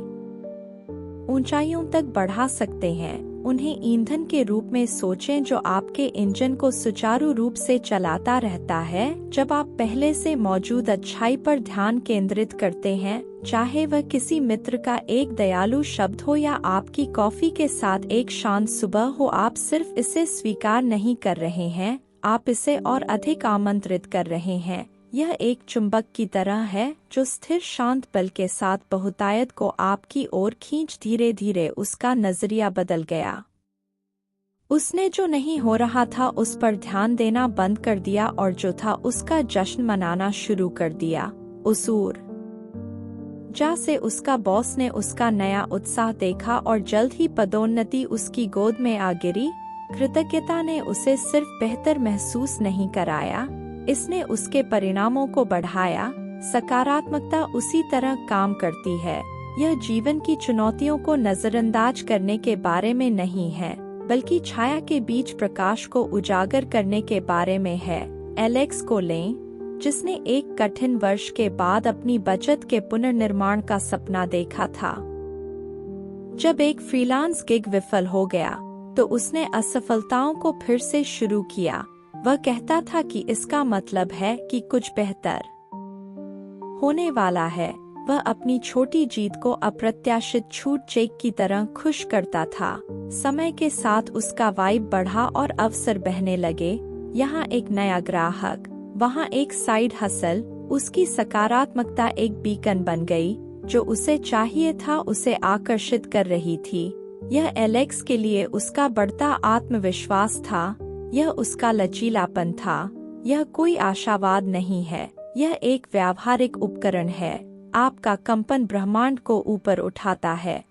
ऊंचाइयों तक बढ़ा सकते हैं। उन्हें ईंधन के रूप में सोचें जो आपके इंजन को सुचारू रूप से चलाता रहता है। जब आप पहले से मौजूद अच्छाई पर ध्यान केंद्रित करते हैं, चाहे वह किसी मित्र का एक दयालु शब्द हो या आपकी कॉफी के साथ एक शांत सुबह हो, आप सिर्फ इसे स्वीकार नहीं कर रहे हैं, आप इसे और अधिक आमंत्रित कर रहे हैं। यह एक चुंबक की तरह है जो स्थिर शांत बल के साथ बहुतायत को आपकी ओर खींच। धीरे धीरे उसका नजरिया बदल गया। उसने जो नहीं हो रहा था उस पर ध्यान देना बंद कर दिया और जो था उसका जश्न मनाना शुरू कर दिया। उसूर जा से उसका बॉस ने उसका नया उत्साह देखा और जल्द ही पदोन्नति उसकी गोद में आ गिरी। कृतज्ञता ने उसे सिर्फ बेहतर महसूस नहीं कराया, इसने उसके परिणामों को बढ़ाया। सकारात्मकता उसी तरह काम करती है। यह जीवन की चुनौतियों को नजरअंदाज करने के बारे में नहीं है, बल्कि छाया के बीच प्रकाश को उजागर करने के बारे में है। एलेक्स को लें, जिसने एक कठिन वर्ष के बाद अपनी बचत के पुनर्निर्माण का सपना देखा था। जब एक फ्रीलांस गिग विफल हो गया, तो उसने असफलताओं को फिर से शुरू किया। वह कहता था कि इसका मतलब है कि कुछ बेहतर होने वाला है। वह अपनी छोटी जीत को अप्रत्याशित छूट चेक की तरह खुश करता था। समय के साथ उसका वाइब बढ़ा और अवसर बहने लगे। यहाँ एक नया ग्राहक, वहाँ एक साइड हसल। उसकी सकारात्मकता एक बीकन बन गई, जो उसे चाहिए था उसे आकर्षित कर रही थी। यह एलेक्स के लिए उसका बढ़ता आत्मविश्वास था, यह उसका लचीलापन था। यह कोई आशावाद नहीं है, यह एक व्यावहारिक उपकरण है। आपका कंपन ब्रह्मांड को ऊपर उठाता है,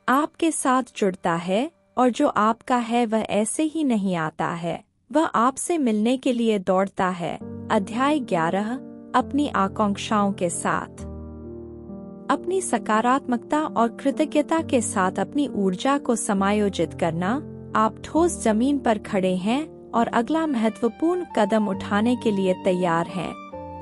आपके साथ जुड़ता है, और जो आपका है वह ऐसे ही नहीं आता है, वह आपसे मिलने के लिए दौड़ता है। अध्याय 11 अपनी आकांक्षाओं के साथ। अपनी सकारात्मकता और कृतज्ञता के साथ अपनी ऊर्जा को समायोजित करना। आप ठोस जमीन पर खड़े हैं और अगला महत्वपूर्ण कदम उठाने के लिए तैयार हैं।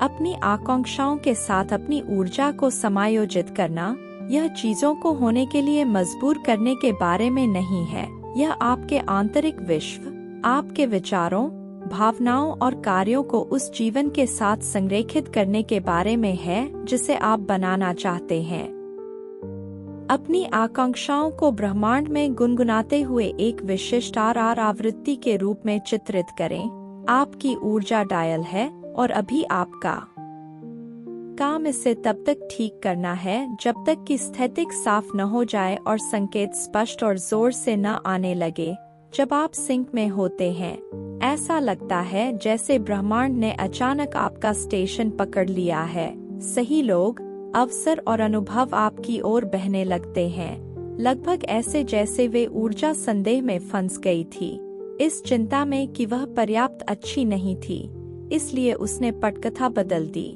अपनी आकांक्षाओं के साथ अपनी ऊर्जा को समायोजित करना, यह चीजों को होने के लिए मजबूर करने के बारे में नहीं है। यह आपके आंतरिक विश्व, आपके विचारों, भावनाओं और कार्यों को उस जीवन के साथ संरेखित करने के बारे में है जिसे आप बनाना चाहते हैं। अपनी आकांक्षाओं को ब्रह्मांड में गुनगुनाते हुए एक विशिष्ट आर आवृत्ति के रूप में चित्रित करें। आपकी ऊर्जा डायल है और अभी आपका काम इसे तब तक ठीक करना है जब तक कि स्थैतिक साफ न हो जाए और संकेत स्पष्ट और जोर से न आने लगे। जब आप सिंक में होते हैं, ऐसा लगता है जैसे ब्रह्मांड ने अचानक आपका स्टेशन पकड़ लिया है। सही लोग, अवसर और अनुभव आपकी ओर बहने लगते हैं, लगभग ऐसे जैसे वे ऊर्जा संदेह में फंस गई थी, इस चिंता में कि वह पर्याप्त अच्छी नहीं थी। इसलिए उसने पटकथा बदल दी।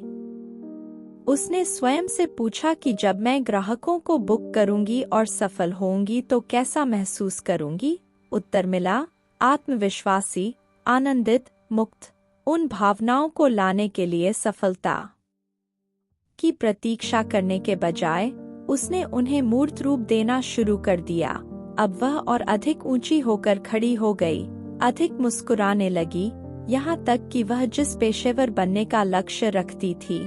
उसने स्वयं से पूछा कि जब मैं ग्राहकों को बुक करूंगी और सफल होंगी तो कैसा महसूस करूंगी? उत्तर मिला, आत्मविश्वासी, आनंदित, मुक्त। उन भावनाओं को लाने के लिए सफलता की प्रतीक्षा करने के बजाय उसने उन्हें मूर्त रूप देना शुरू कर दिया। अब वह और अधिक ऊंची होकर खड़ी हो गई, अधिक मुस्कुराने लगी, यहाँ तक कि वह जिस पेशेवर बनने का लक्ष्य रखती थी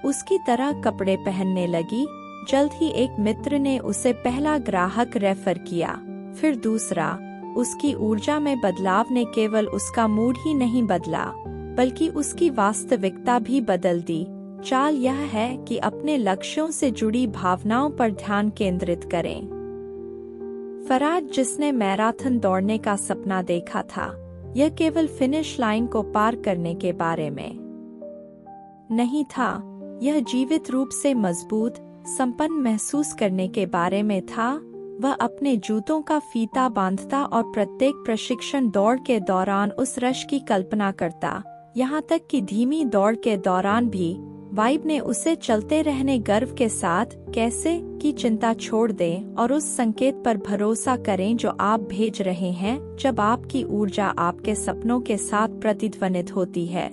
उसकी तरह कपड़े पहनने लगी। जल्द ही एक मित्र ने उसे पहला ग्राहक रेफर किया, फिर दूसरा। उसकी ऊर्जा में बदलाव ने केवल उसका मूड ही नहीं बदला, बल्कि उसकी वास्तविकता भी बदल दी। चाल यह है कि अपने लक्ष्यों से जुड़ी भावनाओं पर ध्यान केंद्रित करें। फराज, जिसने मैराथन दौड़ने का सपना देखा था, यह केवल फिनिश लाइन को पार करने के बारे में नहीं था, यह जीवित रूप से मजबूत, संपन्न महसूस करने के बारे में था। वह अपने जूतों का फीता बांधता और प्रत्येक प्रशिक्षण दौड़ के दौरान उस रश की कल्पना करता, यहाँ तक कि धीमी दौड़ के दौरान भी। वाइब ने उसे चलते रहने गर्व के साथ कैसे की चिंता छोड़ दें और उस संकेत पर भरोसा करें जो आप भेज रहे हैं। जब आपकी ऊर्जा आपके सपनों के साथ प्रतिध्वनित होती है,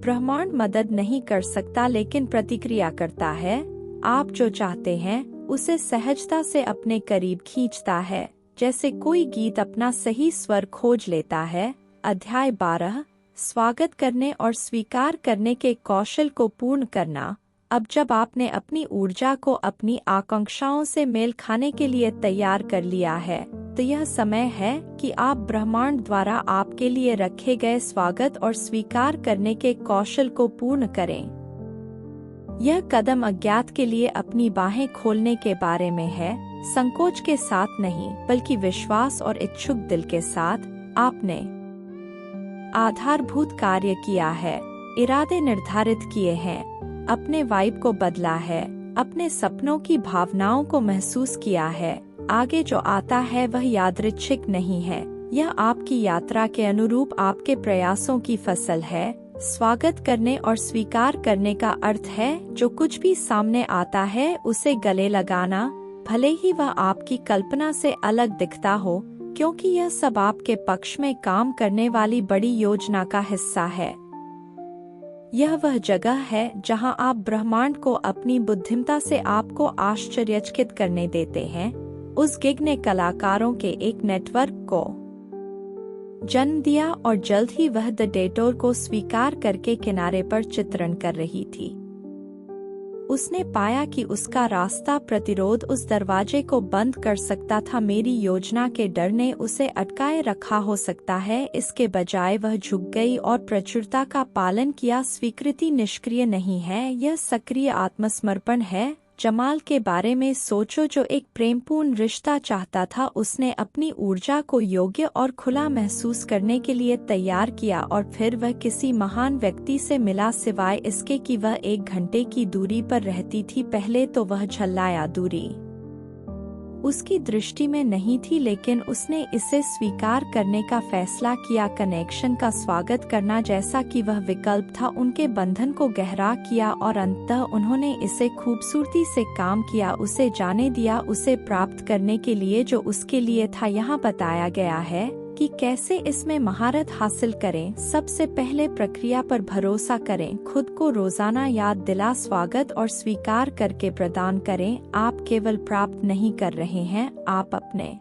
ब्रह्मांड मदद नहीं कर सकता लेकिन प्रतिक्रिया करता है। आप जो चाहते हैं उसे सहजता से अपने करीब खींचता है, जैसे कोई गीत अपना सही स्वर खोज लेता है। अध्याय 12, स्वागत करने और स्वीकार करने के कौशल को पूर्ण करना। अब जब आपने अपनी ऊर्जा को अपनी आकांक्षाओं से मेल खाने के लिए तैयार कर लिया है, तो यह समय है कि आप ब्रह्मांड द्वारा आपके लिए रखे गए स्वागत और स्वीकार करने के कौशल को पूर्ण करें। यह कदम अज्ञात के लिए अपनी बाहें खोलने के बारे में है, संकोच के साथ नहीं, बल्कि विश्वास और इच्छुक दिल के साथ। आपने आधारभूत कार्य किया है, इरादे निर्धारित किए हैं, अपने वाइब को बदला है, अपने सपनों की भावनाओं को महसूस किया है। आगे जो आता है वह यादृच्छिक नहीं है, यह आपकी यात्रा के अनुरूप आपके प्रयासों की फसल है। स्वागत करने और स्वीकार करने का अर्थ है जो कुछ भी सामने आता है उसे गले लगाना, भले ही वह आपकी कल्पना से अलग दिखता हो, क्योंकि यह सब आपके पक्ष में काम करने वाली बड़ी योजना का हिस्सा है। यह वह जगह है जहां आप ब्रह्मांड को अपनी बुद्धिमत्ता से आपको आश्चर्यचकित करने देते हैं। उस गिग ने कलाकारों के एक नेटवर्क को जन्म दिया और जल्द ही वह द डेटोर को स्वीकार करके किनारे पर चित्रण कर रही थी। उसने पाया कि उसका रास्ता प्रतिरोध उस दरवाजे को बंद कर सकता था। मेरी योजना के डर ने उसे अटकाए रखा हो सकता है, इसके बजाय वह झुक गई और प्रचुरता का पालन किया। स्वीकृति निष्क्रिय नहीं है, यह सक्रिय आत्मसमर्पण है। जमाल के बारे में सोचो जो एक प्रेमपूर्ण रिश्ता चाहता था। उसने अपनी ऊर्जा को योग्य और खुला महसूस करने के लिए तैयार किया और फिर वह किसी महान व्यक्ति से मिला, सिवाय इसके कि वह 1 घंटे की दूरी पर रहती थी। पहले तो वह झल्लाया, दूरी उसकी दृष्टि में नहीं थी, लेकिन उसने इसे स्वीकार करने का फैसला किया। कनेक्शन का स्वागत करना जैसा कि वह विकल्प था उनके बंधन को गहरा किया और अंततः उन्होंने इसे खूबसूरती से काम किया, उसे जाने दिया, उसे प्राप्त करने के लिए जो उसके लिए था। यहाँ बताया गया है कि कैसे इसमें महारत हासिल करें। सबसे पहले प्रक्रिया पर भरोसा करें, खुद को रोजाना याद दिला स्वागत और स्वीकार करके प्रदान करें। आप केवल प्राप्त नहीं कर रहे हैं, आप अपने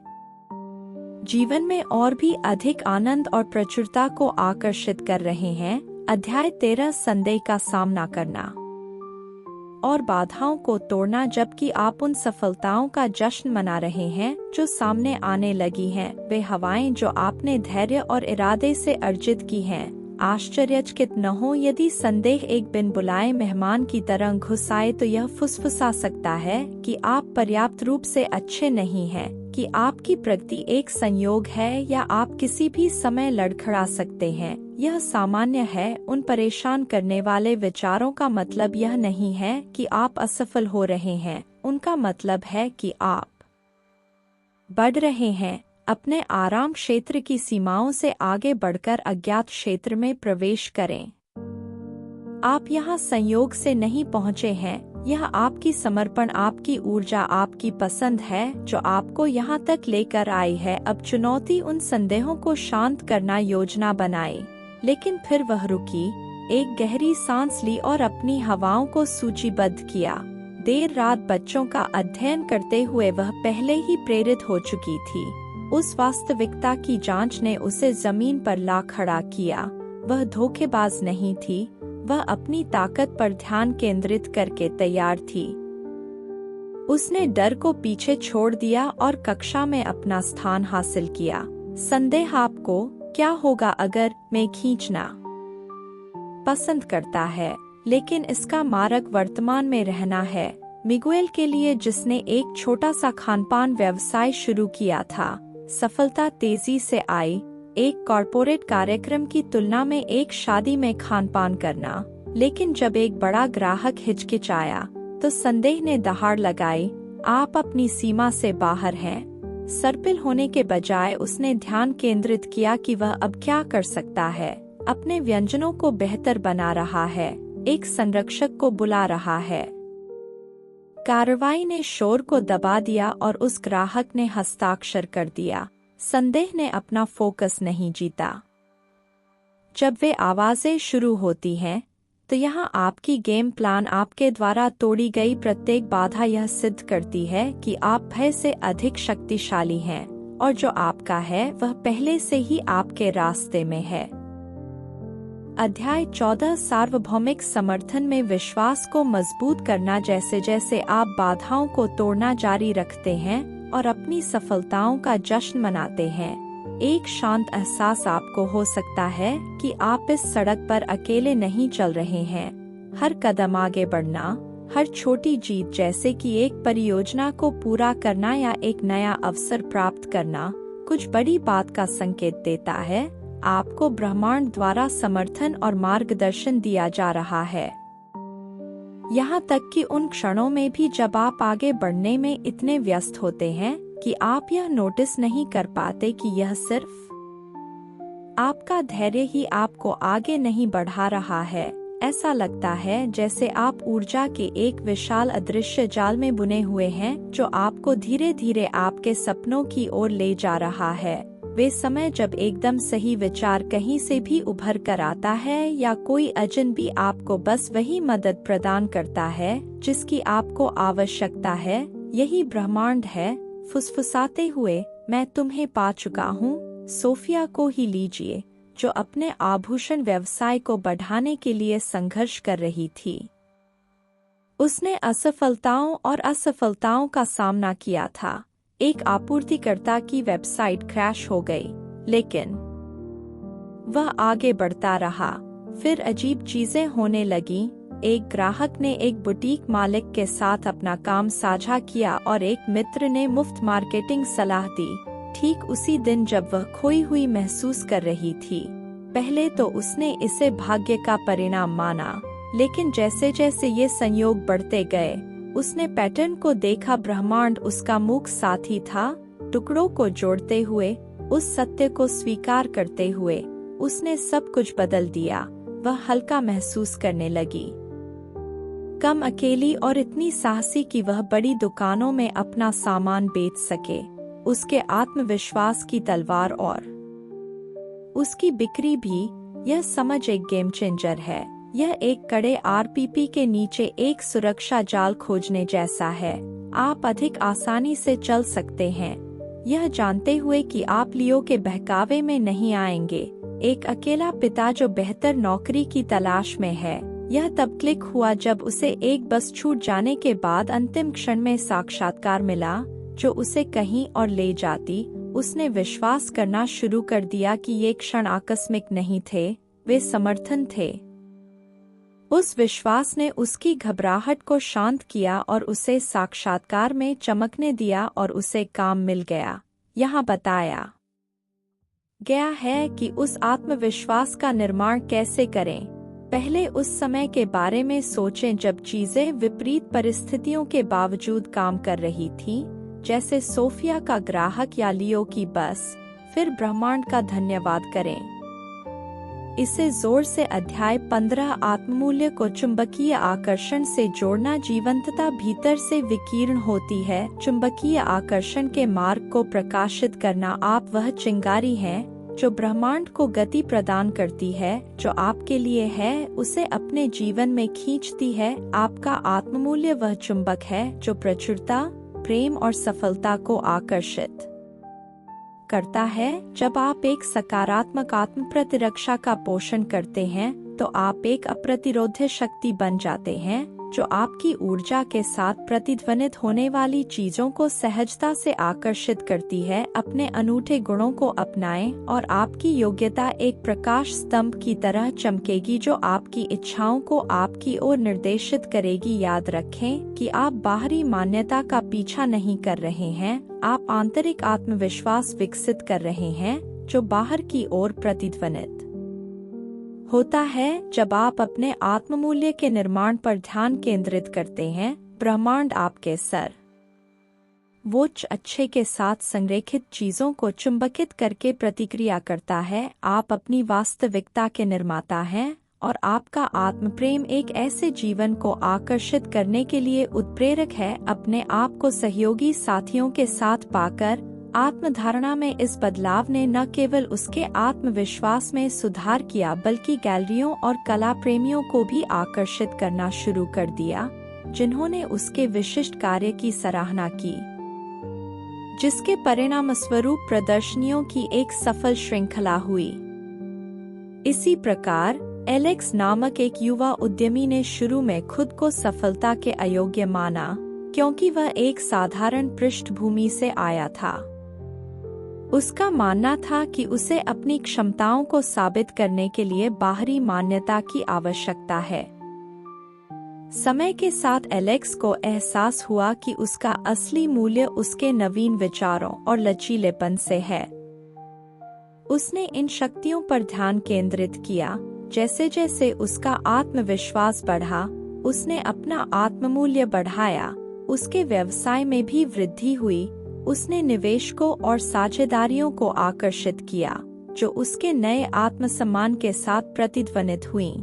जीवन में और भी अधिक आनंद और प्रचुरता को आकर्षित कर रहे हैं। अध्याय 13, संदेह का सामना करना और बाधाओं को तोड़ना। जबकि आप उन सफलताओं का जश्न मना रहे हैं जो सामने आने लगी हैं, वे हवाएं जो आपने धैर्य और इरादे से अर्जित की हैं, आश्चर्यचकित न हो। यदि संदेह एक बिन बुलाए मेहमान की तरह घुस आए तो यह फुसफुसा सकता है कि आप पर्याप्त रूप से अच्छे नहीं हैं, कि आपकी प्रगति एक संयोग है, या आप किसी भी समय लड़खड़ा सकते हैं। यह सामान्य है। उन परेशान करने वाले विचारों का मतलब यह नहीं है कि आप असफल हो रहे हैं, उनका मतलब है कि आप बढ़ रहे हैं, अपने आराम क्षेत्र की सीमाओं से आगे बढ़कर अज्ञात क्षेत्र में प्रवेश करें। आप यहाँ संयोग से नहीं पहुँचे हैं, यह आपकी समर्पण, आपकी ऊर्जा, आपकी पसंद है जो आपको यहाँ तक लेकर आई है। अब चुनौती उन संदेहों को शांत करना। योजना बनाई, लेकिन फिर वह रुकी, एक गहरी सांस ली और अपनी हवाओं को सूचीबद्ध किया। देर रात बच्चों का अध्ययन करते हुए वह पहले ही प्रेरित हो चुकी थी। उस वास्तविकता की जांच ने उसे जमीन पर ला खड़ा किया। वह धोखेबाज नहीं थी, वह अपनी ताकत पर ध्यान केंद्रित करके तैयार थी। उसने डर को पीछे छोड़ दिया और कक्षा में अपना स्थान हासिल किया। संदेह आपको क्या होगा अगर मैं खींचना पसंद करता है, लेकिन इसका मार्ग वर्तमान में रहना है। मिगुएल के लिए, जिसने एक छोटा सा खानपान व्यवसाय शुरू किया था, सफलता तेजी से आई। एक कॉर्पोरेट कार्यक्रम की तुलना में एक शादी में खानपान करना। लेकिन जब एक बड़ा ग्राहक हिचकिचाया तो संदेह ने दहाड़ लगाई, आप अपनी सीमा से बाहर हैं। सर्पिल होने के बजाय उसने ध्यान केंद्रित किया कि वह अब क्या कर सकता है। अपने व्यंजनों को बेहतर बना रहा है, एक संरक्षक को बुला रहा है। कार्रवाई ने शोर को दबा दिया और उस ग्राहक ने हस्ताक्षर कर दिया। संदेह ने अपना फोकस नहीं जीता। जब वे आवाजें शुरू होती हैं, तो यहाँ आपकी गेम प्लान आपके द्वारा तोड़ी गई प्रत्येक बाधा यह सिद्ध करती है कि आप भय से अधिक शक्तिशाली हैं और जो आपका है वह पहले से ही आपके रास्ते में है। अध्याय 14 सार्वभौमिक समर्थन में विश्वास को मजबूत करना। जैसे जैसे आप बाधाओं को तोड़ना जारी रखते हैं और अपनी सफलताओं का जश्न मनाते हैं, एक शांत एहसास आपको हो सकता है कि आप इस सड़क पर अकेले नहीं चल रहे हैं। हर कदम आगे बढ़ना, हर छोटी जीत जैसे कि एक परियोजना को पूरा करना या एक नया अवसर प्राप्त करना, कुछ बड़ी बात का संकेत देता है। आपको ब्रह्मांड द्वारा समर्थन और मार्गदर्शन दिया जा रहा है। यहाँ तक कि उन क्षणों में भी जब आप आगे बढ़ने में इतने व्यस्त होते हैं कि आप यह नोटिस नहीं कर पाते कि यह सिर्फ आपका धैर्य ही आपको आगे नहीं बढ़ा रहा है। ऐसा लगता है जैसे आप ऊर्जा के एक विशाल अदृश्य जाल में बुने हुए हैं जो आपको धीरे धीरे आपके सपनों की ओर ले जा रहा है। वे समय जब एकदम सही विचार कहीं से भी उभर कर आता है या कोई अजनबी आपको बस वही मदद प्रदान करता है जिसकी आपको आवश्यकता है। यही ब्रह्मांड है। फुसफुसाते हुए, मैं तुम्हें पा चुका हूँ। सोफिया को ही लीजिए, जो अपने आभूषण व्यवसाय को बढ़ाने के लिए संघर्ष कर रही थी। उसने असफलताओं और असफलताओं का सामना किया था। एक आपूर्तिकर्ता की वेबसाइट क्रैश हो गई, लेकिन वह आगे बढ़ता रहा। फिर अजीब चीजें होने लगीं। एक ग्राहक ने एक बुटीक मालिक के साथ अपना काम साझा किया और एक मित्र ने मुफ्त मार्केटिंग सलाह दी। ठीक उसी दिन जब वह खोई हुई महसूस कर रही थी। पहले तो उसने इसे भाग्य का परिणाम माना, लेकिन जैसे जैसे ये संयोग बढ़ते गए, उसने पैटर्न को देखा। ब्रह्मांड उसका मूक साथी था। टुकड़ों को जोड़ते हुए, उस सत्य को स्वीकार करते हुए, उसने सब कुछ बदल दिया। वह हल्का महसूस करने लगी, कम अकेली और इतनी साहसी कि वह बड़ी दुकानों में अपना सामान बेच सके। उसके आत्मविश्वास की तलवार और उसकी बिक्री भी, यह समझ एक गेम चेंजर है। यह एक कड़े आरपीपी के नीचे एक सुरक्षा जाल खोजने जैसा है। आप अधिक आसानी से चल सकते हैं, यह जानते हुए कि आप लियो के बहकावे में नहीं आएंगे। एक अकेला पिता जो बेहतर नौकरी की तलाश में है। यह तब क्लिक हुआ जब उसे एक बस छूट जाने के बाद अंतिम क्षण में साक्षात्कार मिला जो उसे कहीं और ले जाती। उसने विश्वास करना शुरू कर दिया कि ये क्षण आकस्मिक नहीं थे, वे समर्थन थे। उस विश्वास ने उसकी घबराहट को शांत किया और उसे साक्षात्कार में चमकने दिया और उसे काम मिल गया। यहाँ बताया गया है कि उस आत्मविश्वास का निर्माण कैसे करें। पहले उस समय के बारे में सोचें जब चीजें विपरीत परिस्थितियों के बावजूद काम कर रही थीं, जैसे सोफिया का ग्राहक या लियो की बस। फिर ब्रह्मांड का धन्यवाद करें। इसे जोर से अध्याय 15 आत्ममूल्य को चुंबकीय आकर्षण से जोड़ना। जीवंतता भीतर से विकीर्ण होती है। चुंबकीय आकर्षण के मार्ग को प्रकाशित करना। आप वह चिंगारी हैं जो ब्रह्मांड को गति प्रदान करती है, जो आपके लिए है उसे अपने जीवन में खींचती है। आपका आत्ममूल्य वह चुंबक है जो प्रचुरता, प्रेम और सफलता को आकर्षित करता है। जब आप एक सकारात्मक आत्म प्रतिरक्षा का पोषण करते हैं तो आप एक अप्रतिरोध्य शक्ति बन जाते हैं, जो आपकी ऊर्जा के साथ प्रतिध्वनित होने वाली चीजों को सहजता से आकर्षित करती है। अपने अनूठे गुणों को अपनाएं और आपकी योग्यता एक प्रकाश स्तंभ की तरह चमकेगी जो आपकी इच्छाओं को आपकी ओर निर्देशित करेगी। याद रखें कि आप बाहरी मान्यता का पीछा नहीं कर रहे हैं, आप आंतरिक आत्मविश्वास विकसित कर रहे हैं जो बाहर की ओर प्रतिध्वनित होता है। जब आप अपने आत्ममूल्य के निर्माण पर ध्यान केंद्रित करते हैं, ब्रह्मांड आपके सर्वोच्च अच्छे के साथ संरेखित चीजों को चुंबकित करके प्रतिक्रिया करता है। आप अपनी वास्तविकता के निर्माता हैं और आपका आत्मप्रेम एक ऐसे जीवन को आकर्षित करने के लिए उत्प्रेरक है। अपने आप को सहयोगी साथियों के साथ पाकर आत्मधारणा में इस बदलाव ने न केवल उसके आत्मविश्वास में सुधार किया बल्कि गैलरियों और कला प्रेमियों को भी आकर्षित करना शुरू कर दिया, जिन्होंने उसके विशिष्ट कार्य की सराहना की, जिसके परिणामस्वरूप प्रदर्शनियों की एक सफल श्रृंखला हुई। इसी प्रकार एलेक्स नामक एक युवा उद्यमी ने शुरू में खुद को सफलता के अयोग्य माना, क्योंकि वह एक साधारण पृष्ठभूमि से आया था। उसका मानना था कि उसे अपनी क्षमताओं को साबित करने के लिए बाहरी मान्यता की आवश्यकता है। समय के साथ एलेक्स को एहसास हुआ कि उसका असली मूल्य उसके नवीन विचारों और लचीलेपन से है। उसने इन शक्तियों पर ध्यान केंद्रित किया। जैसे जैसे उसका आत्मविश्वास बढ़ा, उसने अपना आत्ममूल्य बढ़ाया, उसके व्यवसाय में भी वृद्धि हुई। उसने निवेशकों और साझेदारियों को आकर्षित किया, जो उसके नए आत्मसम्मान के साथ प्रतिध्वनित हुईं।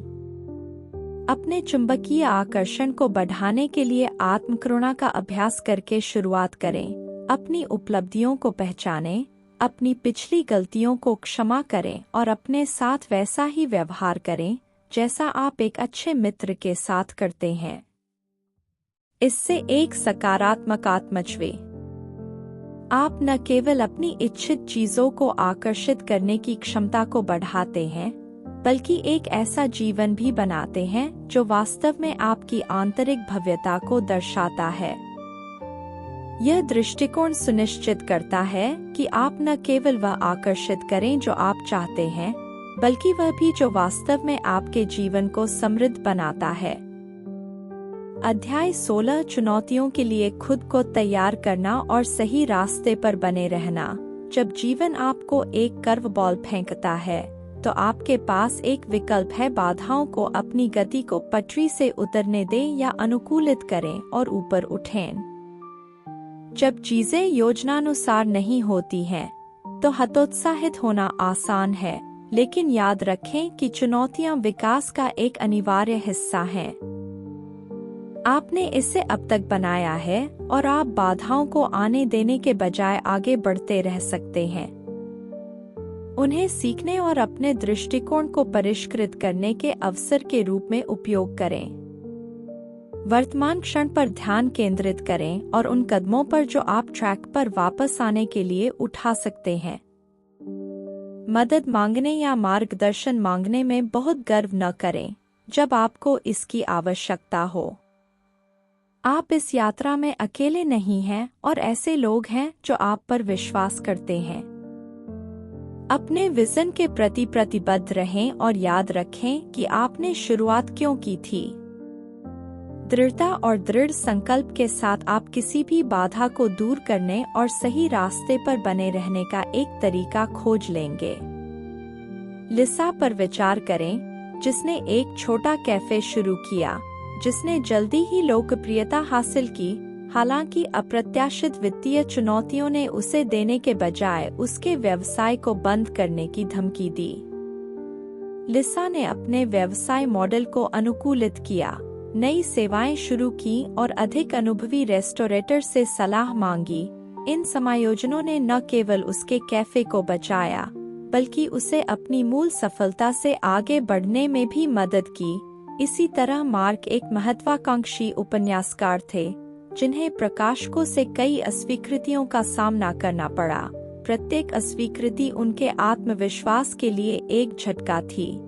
अपने चुंबकीय आकर्षण को बढ़ाने के लिए आत्मकरुणा का अभ्यास करके शुरुआत करें। अपनी उपलब्धियों को पहचानें, अपनी पिछली गलतियों को क्षमा करें और अपने साथ वैसा ही व्यवहार करें जैसा आप एक अच्छे मित्र के साथ करते हैं। इससे एक सकारात्मक आत्मचवे आप न केवल अपनी इच्छित चीजों को आकर्षित करने की क्षमता को बढ़ाते हैं, बल्कि एक ऐसा जीवन भी बनाते हैं जो वास्तव में आपकी आंतरिक भव्यता को दर्शाता है। यह दृष्टिकोण सुनिश्चित करता है कि आप न केवल वह आकर्षित करें जो आप चाहते हैं, बल्कि वह भी जो वास्तव में आपके जीवन को समृद्ध बनाता है। अध्याय 16 चुनौतियों के लिए खुद को तैयार करना और सही रास्ते पर बने रहना। जब जीवन आपको एक कर्व बॉल फेंकता है, तो आपके पास एक विकल्प है। बाधाओं को अपनी गति को पटरी से उतरने दें या अनुकूलित करें और ऊपर उठें। जब चीजें योजनानुसार नहीं होती हैं, तो हतोत्साहित होना आसान है, लेकिन याद रखें कि चुनौतियां विकास का एक अनिवार्य हिस्सा हैं। आपने इसे अब तक बनाया है और आप बाधाओं को आने देने के बजाय आगे बढ़ते रह सकते हैं। उन्हें सीखने और अपने दृष्टिकोण को परिष्कृत करने के अवसर के रूप में उपयोग करें। वर्तमान क्षण पर ध्यान केंद्रित करें और उन कदमों पर जो आप ट्रैक पर वापस आने के लिए उठा सकते हैं। मदद मांगने या मार्गदर्शन मांगने में बहुत गर्व न करें जब आपको इसकी आवश्यकता हो। आप इस यात्रा में अकेले नहीं हैं और ऐसे लोग हैं जो आप पर विश्वास करते हैं। अपने विजन के प्रति प्रतिबद्ध रहें और याद रखें कि आपने शुरुआत क्यों की थी। दृढ़ता और दृढ़ संकल्प के साथ आप किसी भी बाधा को दूर करने और सही रास्ते पर बने रहने का एक तरीका खोज लेंगे। लिसा पर विचार करें, जिसने एक छोटा कैफे शुरू किया, जिसने जल्दी ही लोकप्रियता हासिल की। हालांकि अप्रत्याशित वित्तीय चुनौतियों ने उसे देने के बजाय उसके व्यवसाय को बंद करने की धमकी दी। लिसा ने अपने व्यवसाय मॉडल को अनुकूलित किया, नई सेवाएं शुरू की और अधिक अनुभवी रेस्टोरेटर से सलाह मांगी। इन समायोजनों ने न केवल उसके कैफे को बचाया, बल्कि उसे अपनी मूल सफलता से आगे बढ़ने में भी मदद की। इसी तरह मार्क एक महत्वाकांक्षी उपन्यासकार थे, जिन्हें प्रकाशकों से कई अस्वीकृतियों का सामना करना पड़ा। प्रत्येक अस्वीकृति उनके आत्मविश्वास के लिए एक झटका थी,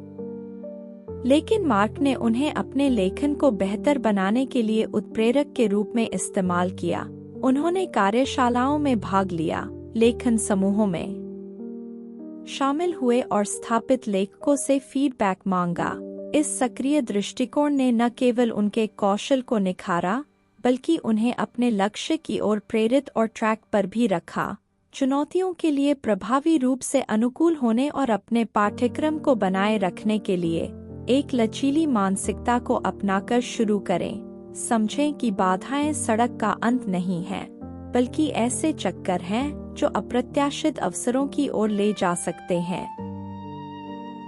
लेकिन मार्क ने उन्हें अपने लेखन को बेहतर बनाने के लिए उत्प्रेरक के रूप में इस्तेमाल किया। उन्होंने कार्यशालाओं में भाग लिया, लेखन समूहों में शामिल हुए और स्थापित लेखकों से फीडबैक मांगा। इस सक्रिय दृष्टिकोण ने न केवल उनके कौशल को निखारा, बल्कि उन्हें अपने लक्ष्य की ओर प्रेरित और ट्रैक पर भी रखा। चुनौतियों के लिए प्रभावी रूप से अनुकूल होने और अपने पाठ्यक्रम को बनाए रखने के लिए एक लचीली मानसिकता को अपनाकर शुरू करें। समझें कि बाधाएं सड़क का अंत नहीं है, बल्कि ऐसे चक्कर हैं जो अप्रत्याशित अवसरों की ओर ले जा सकते हैं।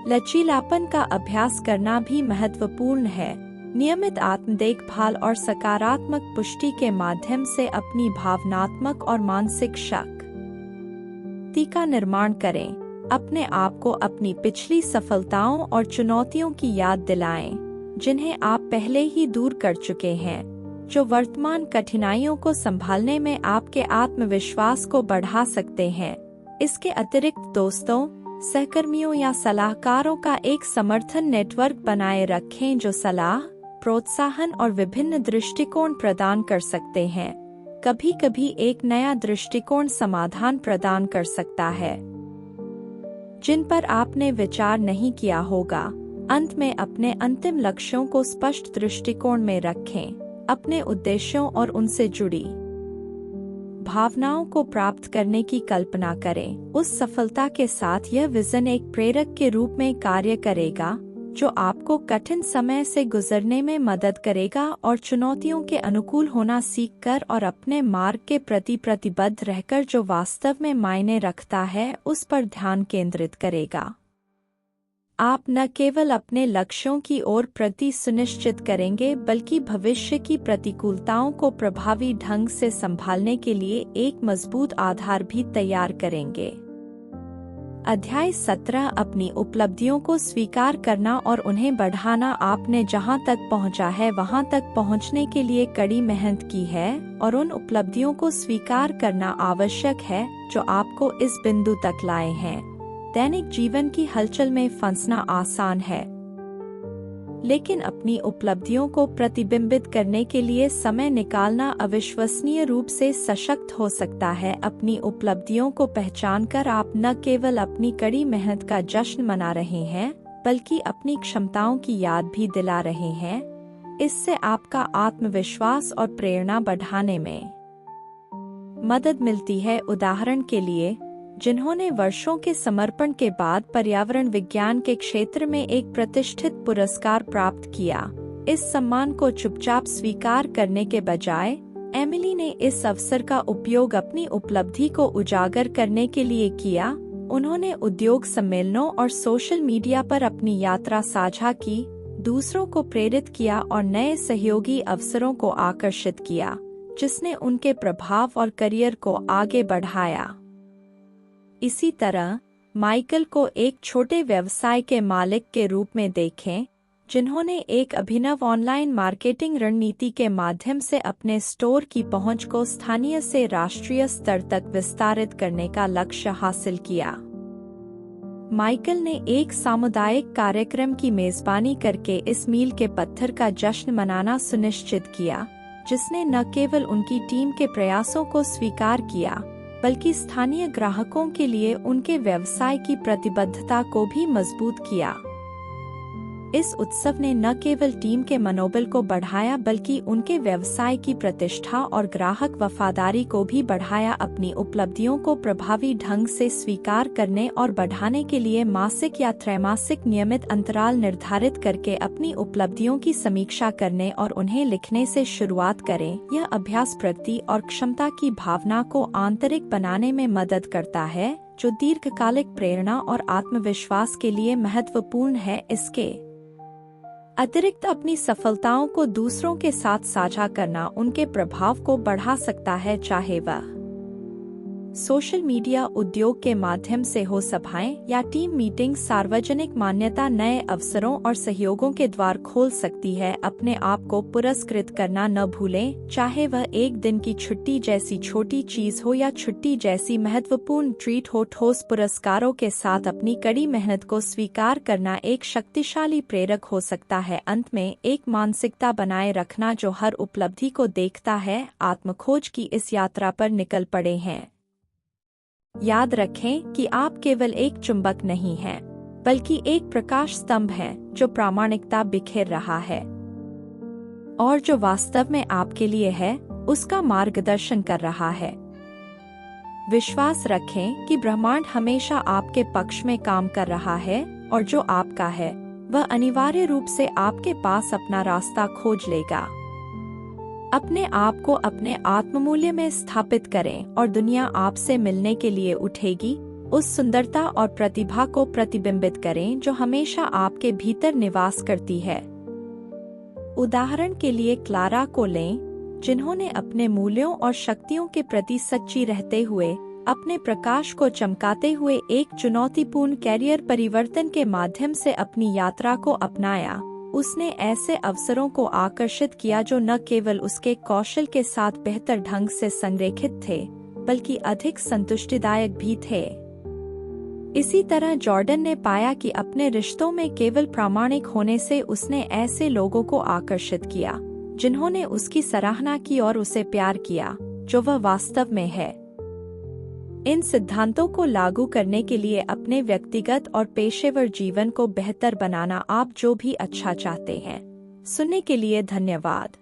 लचीलापन का अभ्यास करना भी महत्वपूर्ण है। नियमित आत्म देखभाल और सकारात्मक पुष्टि के माध्यम से अपनी भावनात्मक और मानसिक शक्ति का निर्माण करें। अपने आप को अपनी पिछली सफलताओं और चुनौतियों की याद दिलाएं, जिन्हें आप पहले ही दूर कर चुके हैं, जो वर्तमान कठिनाइयों को संभालने में आपके आत्मविश्वास को बढ़ा सकते हैं। इसके अतिरिक्त दोस्तों, सहकर्मियों या सलाहकारों का एक समर्थन नेटवर्क बनाए रखें जो सलाह, प्रोत्साहन और विभिन्न दृष्टिकोण प्रदान कर सकते हैं। कभी-कभी एक नया दृष्टिकोण समाधान प्रदान कर सकता है जिन पर आपने विचार नहीं किया होगा। अंत में अपने अंतिम लक्ष्यों को स्पष्ट दृष्टिकोण में रखें। अपने उद्देश्यों और उनसे जुड़ी भावनाओं को प्राप्त करने की कल्पना करें। उस सफलता के साथ यह विजन एक प्रेरक के रूप में कार्य करेगा, जो आपको कठिन समय से गुजरने में मदद करेगा और चुनौतियों के अनुकूल होना सीखकर और अपने मार्ग के प्रति प्रतिबद्ध रहकर जो वास्तव में मायने रखता है उस पर ध्यान केंद्रित करेगा। आप न केवल अपने लक्ष्यों की ओर प्रति सुनिश्चित करेंगे, बल्कि भविष्य की प्रतिकूलताओं को प्रभावी ढंग से संभालने के लिए एक मजबूत आधार भी तैयार करेंगे। अध्याय 17 अपनी उपलब्धियों को स्वीकार करना और उन्हें बढ़ाना। आपने जहां तक पहुंचा है वहां तक पहुंचने के लिए कड़ी मेहनत की है, और उन उपलब्धियों को स्वीकार करना आवश्यक है जो आपको इस बिंदु तक लाए हैं। दैनिक जीवन की हलचल में फंसना आसान है, लेकिन अपनी उपलब्धियों को प्रतिबिंबित करने के लिए समय निकालना अविश्वसनीय रूप से सशक्त हो सकता है। अपनी उपलब्धियों को पहचानकर आप न केवल अपनी कड़ी मेहनत का जश्न मना रहे हैं, बल्कि अपनी क्षमताओं की याद भी दिला रहे हैं। इससे आपका आत्मविश्वास और प्रेरणा बढ़ाने में मदद मिलती है। उदाहरण के लिए, जिन्होंने वर्षों के समर्पण के बाद पर्यावरण विज्ञान के क्षेत्र में एक प्रतिष्ठित पुरस्कार प्राप्त किया, इस सम्मान को चुपचाप स्वीकार करने के बजाय एमिली ने इस अवसर का उपयोग अपनी उपलब्धि को उजागर करने के लिए किया। उन्होंने उद्योग सम्मेलनों और सोशल मीडिया पर अपनी यात्रा साझा की, दूसरों को प्रेरित किया और नए सहयोगी अवसरों को आकर्षित किया, जिसने उनके प्रभाव और करियर को आगे बढ़ाया। इसी तरह माइकल को एक छोटे व्यवसाय के मालिक के रूप में देखें, जिन्होंने एक अभिनव ऑनलाइन मार्केटिंग रणनीति के माध्यम से अपने स्टोर की पहुंच को स्थानीय से राष्ट्रीय स्तर तक विस्तारित करने का लक्ष्य हासिल किया। माइकल ने एक सामुदायिक कार्यक्रम की मेजबानी करके इस मील के पत्थर का जश्न मनाना सुनिश्चित किया, जिसने न केवल उनकी टीम के प्रयासों को स्वीकार किया, बल्कि स्थानीय ग्राहकों के लिए उनके व्यवसाय की प्रतिबद्धता को भी मजबूत किया। इस उत्सव ने न केवल टीम के मनोबल को बढ़ाया, बल्कि उनके व्यवसाय की प्रतिष्ठा और ग्राहक वफादारी को भी बढ़ाया। अपनी उपलब्धियों को प्रभावी ढंग से स्वीकार करने और बढ़ाने के लिए मासिक या त्रैमासिक नियमित अंतराल निर्धारित करके अपनी उपलब्धियों की समीक्षा करने और उन्हें लिखने से शुरुआत करें। यह अभ्यास प्रगति और क्षमता की भावना को आंतरिक बनाने में मदद करता है, जो दीर्घकालिक प्रेरणा और आत्मविश्वास के लिए महत्वपूर्ण है। इसके अतिरिक्त अपनी सफलताओं को दूसरों के साथ साझा करना उनके प्रभाव को बढ़ा सकता है, चाहे वह सोशल मीडिया, उद्योग के माध्यम से हो सभाएं या टीम मीटिंग, सार्वजनिक मान्यता नए अवसरों और सहयोगों के द्वार खोल सकती है। अपने आप को पुरस्कृत करना न भूलें, चाहे वह एक दिन की छुट्टी जैसी छोटी चीज हो या छुट्टी जैसी महत्वपूर्ण ट्रीट हो। ठोस पुरस्कारों के साथ अपनी कड़ी मेहनत को स्वीकार करना एक शक्तिशाली प्रेरक हो सकता है। अंत में, एक मानसिकता बनाए रखना जो हर उपलब्धि को देखता है। आत्मखोज की इस यात्रा पर निकल पड़े हैं। याद रखें कि आप केवल एक चुंबक नहीं हैं, बल्कि एक प्रकाश स्तंभ हैं जो प्रामाणिकता बिखेर रहा है और जो वास्तव में आपके लिए है उसका मार्गदर्शन कर रहा है। विश्वास रखें कि ब्रह्मांड हमेशा आपके पक्ष में काम कर रहा है और जो आपका है वह अनिवार्य रूप से आपके पास अपना रास्ता खोज लेगा। अपने आप को अपने आत्ममूल्य में स्थापित करें और दुनिया आपसे मिलने के लिए उठेगी। उस सुंदरता और प्रतिभा को प्रतिबिंबित करें जो हमेशा आपके भीतर निवास करती है। उदाहरण के लिए क्लारा को लें, जिन्होंने अपने मूल्यों और शक्तियों के प्रति सच्ची रहते हुए अपने प्रकाश को चमकाते हुए एक चुनौतीपूर्ण कैरियर परिवर्तन के माध्यम से अपनी यात्रा को अपनाया। उसने ऐसे अवसरों को आकर्षित किया जो न केवल उसके कौशल के साथ बेहतर ढंग से संरेखित थे, बल्कि अधिक संतुष्टिदायक भी थे। इसी तरह जॉर्डन ने पाया कि अपने रिश्तों में केवल प्रामाणिक होने से उसने ऐसे लोगों को आकर्षित किया जिन्होंने उसकी सराहना की और उसे प्यार किया जो वह वास्तव में है। इन सिद्धांतों को लागू करने के लिए अपने व्यक्तिगत और पेशेवर जीवन को बेहतर बनाना आप जो भी अच्छा चाहते हैं। सुनने के लिए धन्यवाद।